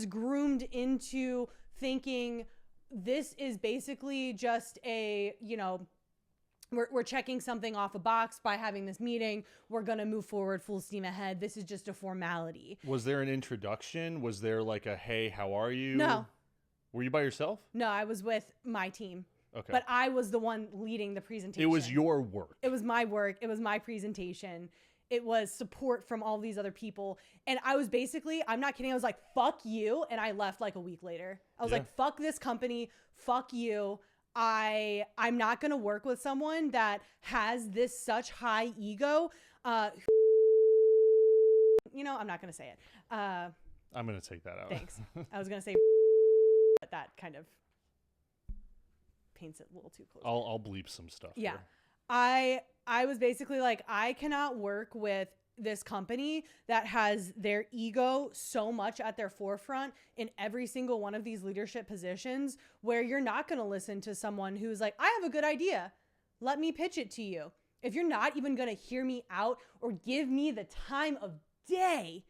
groomed into thinking this is basically just a, you know, we're checking something off a box by having this meeting. We're going to move forward full steam ahead. This is just a formality. Was there an introduction? Was there like a, hey, how are you? No. Were you by yourself? No, I was with my team. Okay. But I was the one leading the presentation. It was your work. It was my work. It was my presentation. It was support from all these other people. And I was basically, I'm not kidding, I was like, fuck you. And I left like a week later. I was like, fuck this company. Fuck you. I'm not going to work with someone that has this such high ego. You know, I'm not going to say it. I'm going to take that out. Thanks. I was going to say, but that kind of paints it a little too close. I'll bleep some stuff. Yeah. Here. I was basically like, I cannot work with this company that has their ego so much at their forefront in every single one of these leadership positions where you're not going to listen to someone who's like, I have a good idea. Let me pitch it to you. If you're not even going to hear me out or give me the time of day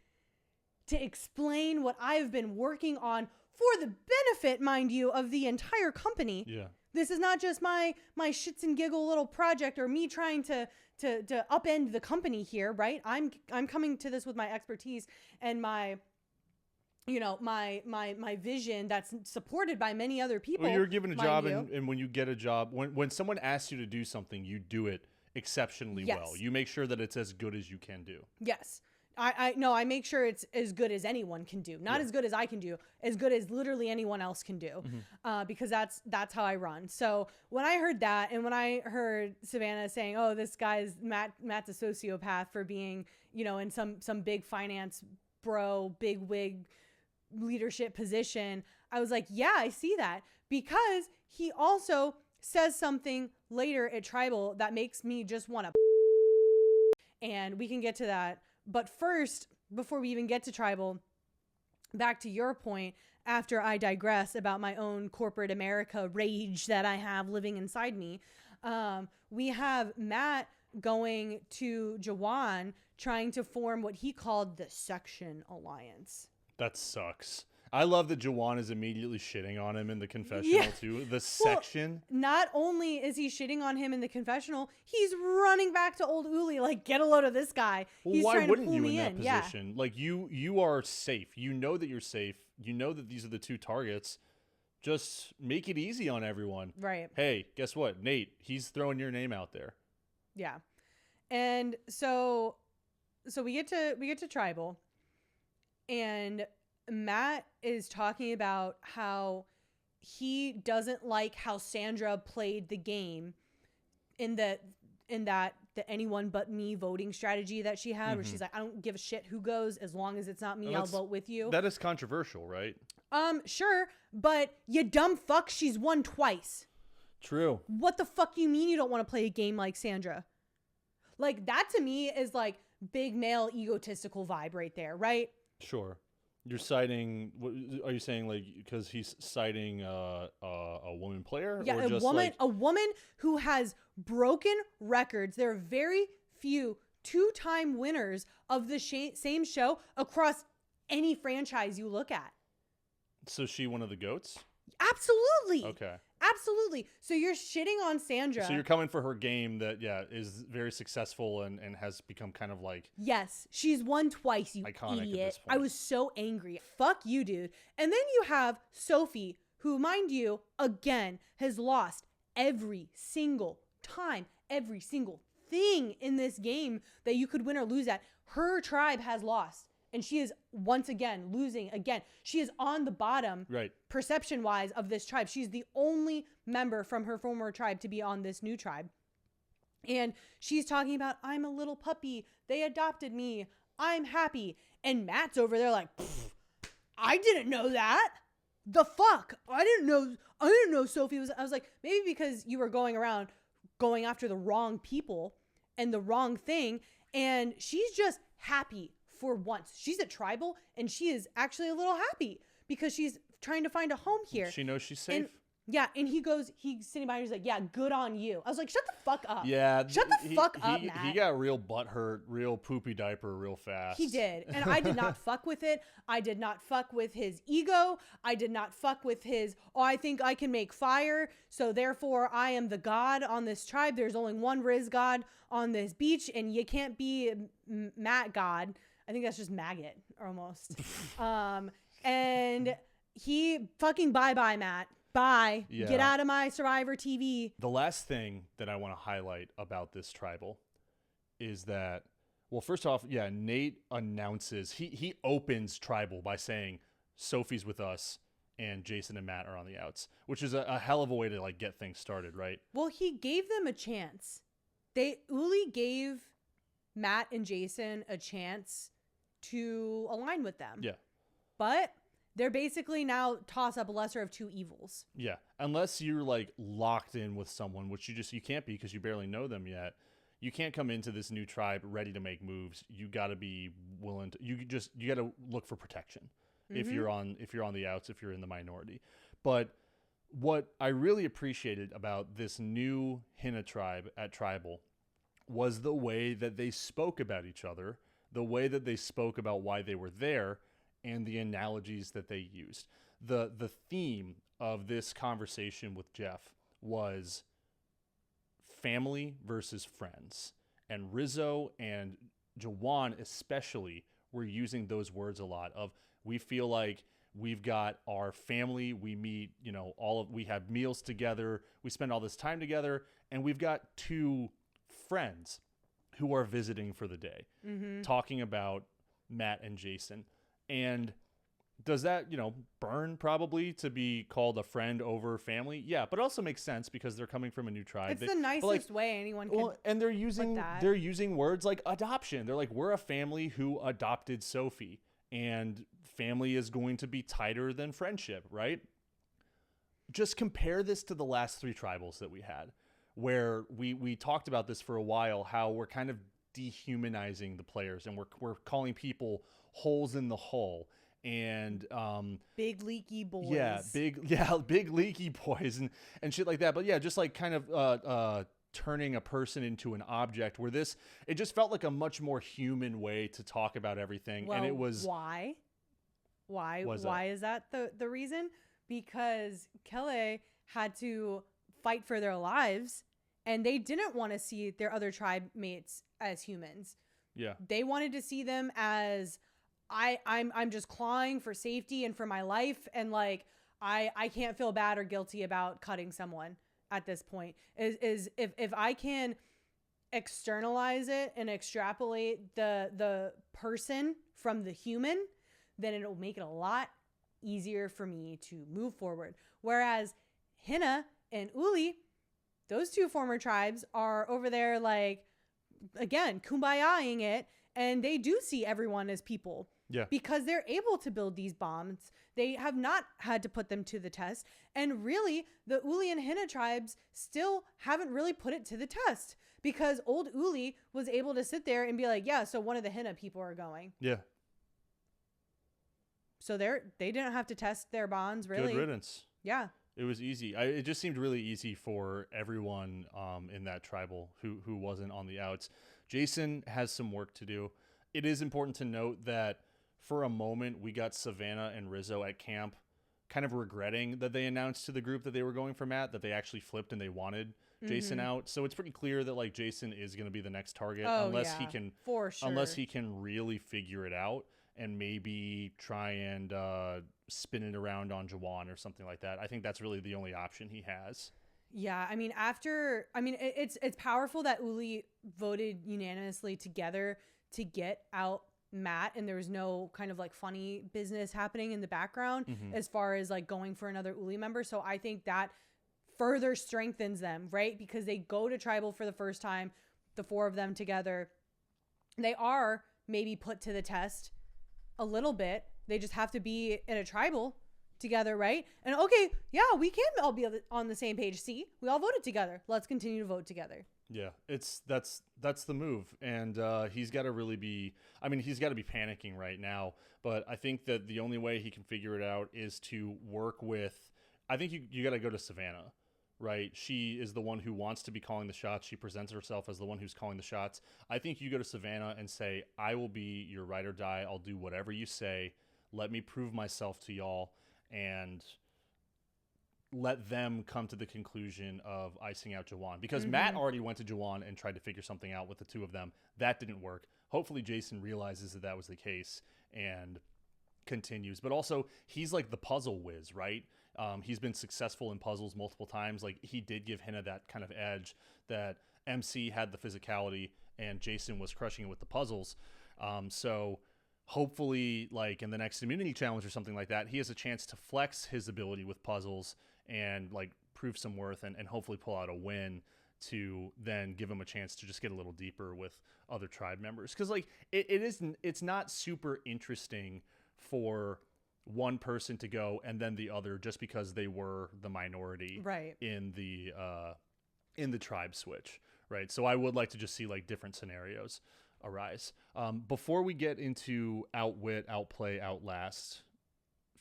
to explain what I've been working on for the benefit, mind you, of the entire company. Yeah. This is not just my shits and giggle little project or me trying to upend the company here, right? I'm coming to this with my expertise and my, you know, my vision that's supported by many other people. Well, you're given a job, and when you get a job, when someone asks you to do something, you do it exceptionally well. You make sure that it's as good as you can do. Yes. I make sure it's as good as anyone can do. Not as good as I can do, as good as literally anyone else can do. Mm-hmm. Because that's how I run. So when I heard that, and when I heard Savannah saying, oh, this guy's Matt's a sociopath for being, you know, in some big finance bro, big wig leadership position, I was like, yeah, I see that. Because he also says something later at Tribal that makes me just want to, and we can get to that. But first, before we even get to Tribal, back to your point, after I digress about my own corporate America rage that I have living inside me, we have Matt going to Jawan trying to form what he called the Section Alliance. That sucks. I love that Jawan is immediately shitting on him in the confessional too. The section. Not only is he shitting on him in the confessional, he's running back to old Uli like, get a load of this guy. Well, He's why trying wouldn't to pull you in me that in. position? Yeah. Like you are safe. You know that you're safe. You know that these are the two targets. Just make it easy on everyone. Right. Hey, guess what? Nate, he's throwing your name out there. Yeah. And so we get to tribal, and Matt is talking about how he doesn't like how Sandra played the game in that the anyone but me voting strategy that she had, where she's like, I don't give a shit who goes, as long as it's not me, I'll vote with you. That is controversial, right? Sure, but you dumb fuck, she's won twice. True. What the fuck you mean you don't want to play a game like Sandra? Like, that to me is like big male egotistical vibe right there, right? Sure. You're citing, are you saying like, because he's citing a woman player? Yeah, or a woman who has broken records. There are very few two-time winners of the same show across any franchise you look at. So she one of the GOATs? Absolutely. Okay. Absolutely. So you're shitting on Sandra. So you're coming for her game that, is very successful and has become kind of like... Yes, she's won twice, you iconic idiot. at this point. I was so angry. Fuck you, dude. And then you have Sophie, who, mind you, again, has lost every single time, every single thing in this game that you could win or lose at. Her tribe has lost. And she is once again losing again. She is on the bottom, right, perception-wise, of this tribe. She's the only member from her former tribe to be on this new tribe. And she's talking about, I'm a little puppy. They adopted me. I'm happy. And Matt's over there like, I didn't know that. The fuck? I didn't know Sophie was... I was like, maybe because you were going around going after the wrong people and the wrong thing. And she's just happy. For once, she's at tribal and she is actually a little happy because she's trying to find a home here. She knows she's safe. And he's sitting by her. He's like, yeah, good on you. I was like, shut the fuck up. Yeah. Shut the fuck up, Matt. He got real butthurt, real poopy diaper real fast. He did. And I did not fuck with it. I did not fuck with his ego. I did not fuck with his, I think I can make fire. So therefore I am the god on this tribe. There's only one Riz god on this beach and you can't be Matt god. I think that's just maggot almost. And he fucking bye Matt. Bye. Yeah. Get out of my Survivor TV. The last thing that I want to highlight about this tribal is that, well, first off, Nate announces, he opens tribal by saying Sophie's with us and Jason and Matt are on the outs, which is a hell of a way to like get things started, right? Well, he gave them a chance. Uli gave Matt and Jason a chance to align with them. Yeah. But they're basically now toss up a lesser of two evils. Yeah. Unless you're like locked in with someone, which you can't be because you barely know them yet. You can't come into this new tribe ready to make moves. You got to be willing to, you got to look for protection if you're on the outs, if you're in the minority. But what I really appreciated about this new Hina tribe at tribal was the way that they spoke about each other, the way that they spoke about why they were there, and the analogies that they used. The theme of this conversation with Jeff was family versus friends. And Rizzo and Jawan especially were using those words a lot of, we feel like we've got our family, we meet, we have meals together, we spend all this time together, and we've got two friends who are visiting for the day, talking about Matt and Jason. And does that, burn probably to be called a friend over family? Yeah, but it also makes sense because they're coming from a new tribe. It's the nicest way anyone can. Well, and they're using words like adoption. They're like, we're a family who adopted Sophie, and family is going to be tighter than friendship, right? Just compare this to the last three tribals that we had, where we talked about this for a while, how we're kind of dehumanizing the players and we're calling people holes in the hull and big leaky boys. Big leaky boys and shit like that. But yeah, just like kind of turning a person into an object, where it just felt like a much more human way to talk about everything. Well, and it was why? Why? Why is Why is that the reason? Because Kele had to fight for their lives, and they didn't want to see their other tribe mates as humans. Yeah. They wanted to see them as I'm just clawing for safety and for my life, and like I can't feel bad or guilty about cutting someone at this point. Is if I can externalize it and extrapolate the person from the human, then it'll make it a lot easier for me to move forward. Whereas Hina and Uli, those two former tribes, are over there like, again, kumbayaing it, and they do see everyone as people. Yeah. Because they're able to build these bombs. They have not had to put them to the test. And really, the Uli and Hina tribes still haven't really put it to the test, because old Uli was able to sit there and be like, yeah, so one of the Hina people are going. Yeah. So they didn't have to test their bonds, really. Good riddance. Yeah. It was easy. It just seemed really easy for everyone in that tribal who wasn't on the outs. Jason has some work to do. It is important to note that for a moment, we got Savannah and Rizzo at camp kind of regretting that they announced to the group that they were going for Matt, that they actually flipped and they wanted Jason out. So it's pretty clear that like Jason is going to be the next target, unless he can, for sure. unless he can really figure it out and maybe try and spin it around on Jawan or something like that. I think that's really the only option he has. Yeah, I mean, it's powerful that Uli voted unanimously together to get out Matt, and there was no kind of like funny business happening in the background as far as like going for another Uli member. So I think that further strengthens them, right? Because they go to tribal for the first time, the four of them together. They are maybe put to the test a little bit. They just have to be in a tribal together, right? And okay, yeah, we can all be on the same page. See, we all voted together. Let's continue to vote together. Yeah, that's the move, and he's got to really be. I mean, he's got to be panicking right now. But I think that the only way he can figure it out is to work with. I think you got to go to Savannah, right? She is the one who wants to be calling the shots. She presents herself as the one who's calling the shots. I think you go to Savannah and say, "I will be your ride or die. I'll do whatever you say. Let me prove myself to y'all." And let them come to the conclusion of icing out Jawan. Because Matt already went to Jawan and tried to figure something out with the two of them. That didn't work. Hopefully Jason realizes that was the case and continues. But also, he's like the puzzle whiz, right? He's been successful in puzzles multiple times. Like, he did give Hina that kind of edge that MC had the physicality and Jason was crushing it with the puzzles. So hopefully, like in the next immunity challenge or something like that, he has a chance to flex his ability with puzzles and like prove some worth and hopefully pull out a win to then give him a chance to just get a little deeper with other tribe members. Because like it's not super interesting for one person to go and then the other just because they were the minority right in the tribe switch, right? So I would like to just see like different scenarios arise. Before we get into Outwit, Outplay, Outlast,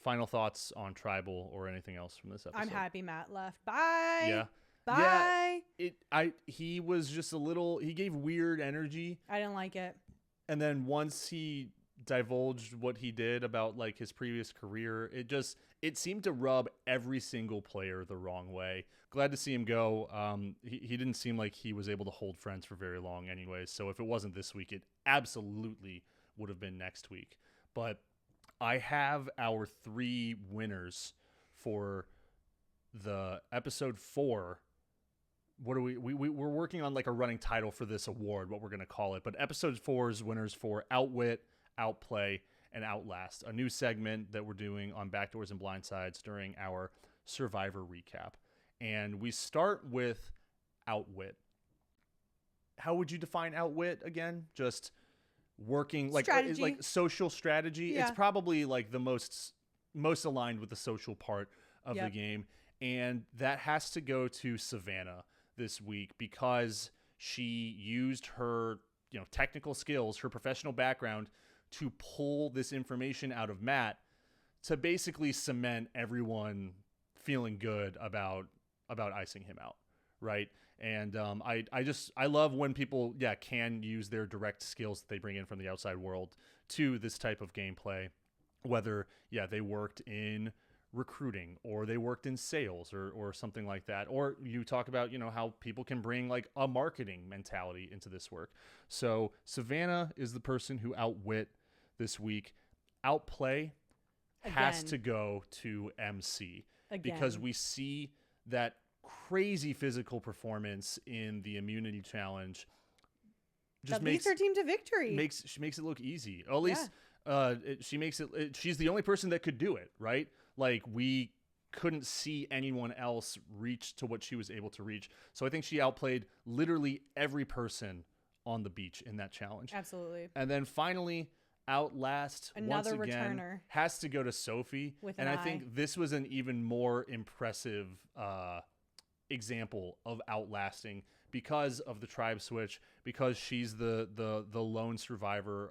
final thoughts on tribal or anything else from this episode? I'm happy Matt left. Bye. Yeah. Bye. Yeah, he was just he gave weird energy. I didn't like it. And then once he divulged what he did about like his previous career, it seemed to rub every single player the wrong way. Glad to see him go. He didn't seem like he was able to hold friends for very long anyways. So if it wasn't this week, it absolutely would have been next week. But I have our 3 winners for the episode 4. What are we're working on like a running title for this award, what we're going to call it. But episode 4's winners for Outwit, Outplay, and Outlast, a new segment that we're doing on Backdoors and Blindsides during our Survivor recap. And we start with Outwit. How would you define Outwit again? Just working like social strategy. Yeah. It's probably like the most aligned with the social part of the game. And that has to go to Savannah this week because she used her, technical skills, her professional background to pull this information out of Matt to basically cement everyone feeling good about icing him out, right? And I love when people can use their direct skills that they bring in from the outside world to this type of gameplay. whether, they worked in recruiting or they worked in sales or something like that. Or you talk about, how people can bring like a marketing mentality into this work. So Savannah is the person who outwit this week. Outplay has to go to MC because we see that crazy physical performance in the immunity challenge. Just leads her team to victory. She makes it look easy. Or at least she makes it. She's the only person that could do it, right? Like we couldn't see anyone else reach to what she was able to reach. So I think she outplayed literally every person on the beach in that challenge. Absolutely. And then finally, Outlast Another once again returner. Has to go to Sophie. And I think this was an even more impressive example of outlasting because of the tribe switch, because she's the lone survivor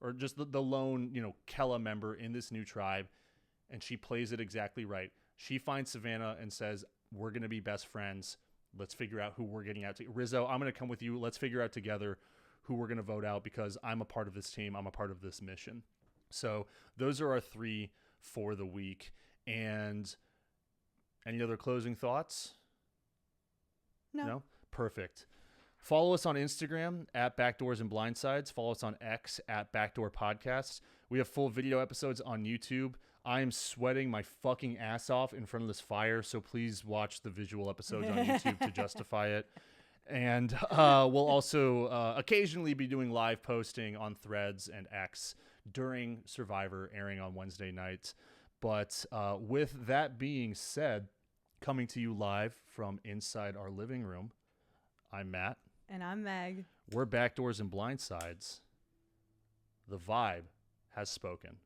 or just the lone, Kele member in this new tribe. And she plays it exactly right. She finds Savannah and says, we're going to be best friends. Let's figure out who we're getting out to. Rizzo, I'm going to come with you. Let's figure out together who we're going to vote out because I'm a part of this team. I'm a part of this mission. So those are our 3 for the week. And any other closing thoughts? No? Perfect. Follow us on Instagram at Backdoors and Blindsides. Follow us on X at Backdoor Podcasts. We have full video episodes on YouTube. I am sweating my fucking ass off in front of this fire, so please watch the visual episodes on YouTube to justify it. And we'll also occasionally be doing live posting on Threads and X during Survivor, airing on Wednesday nights. But with that being said, coming to you live from inside our living room, I'm Matt. And I'm Meg. We're Backdoors and Blindsides. The vibe has spoken.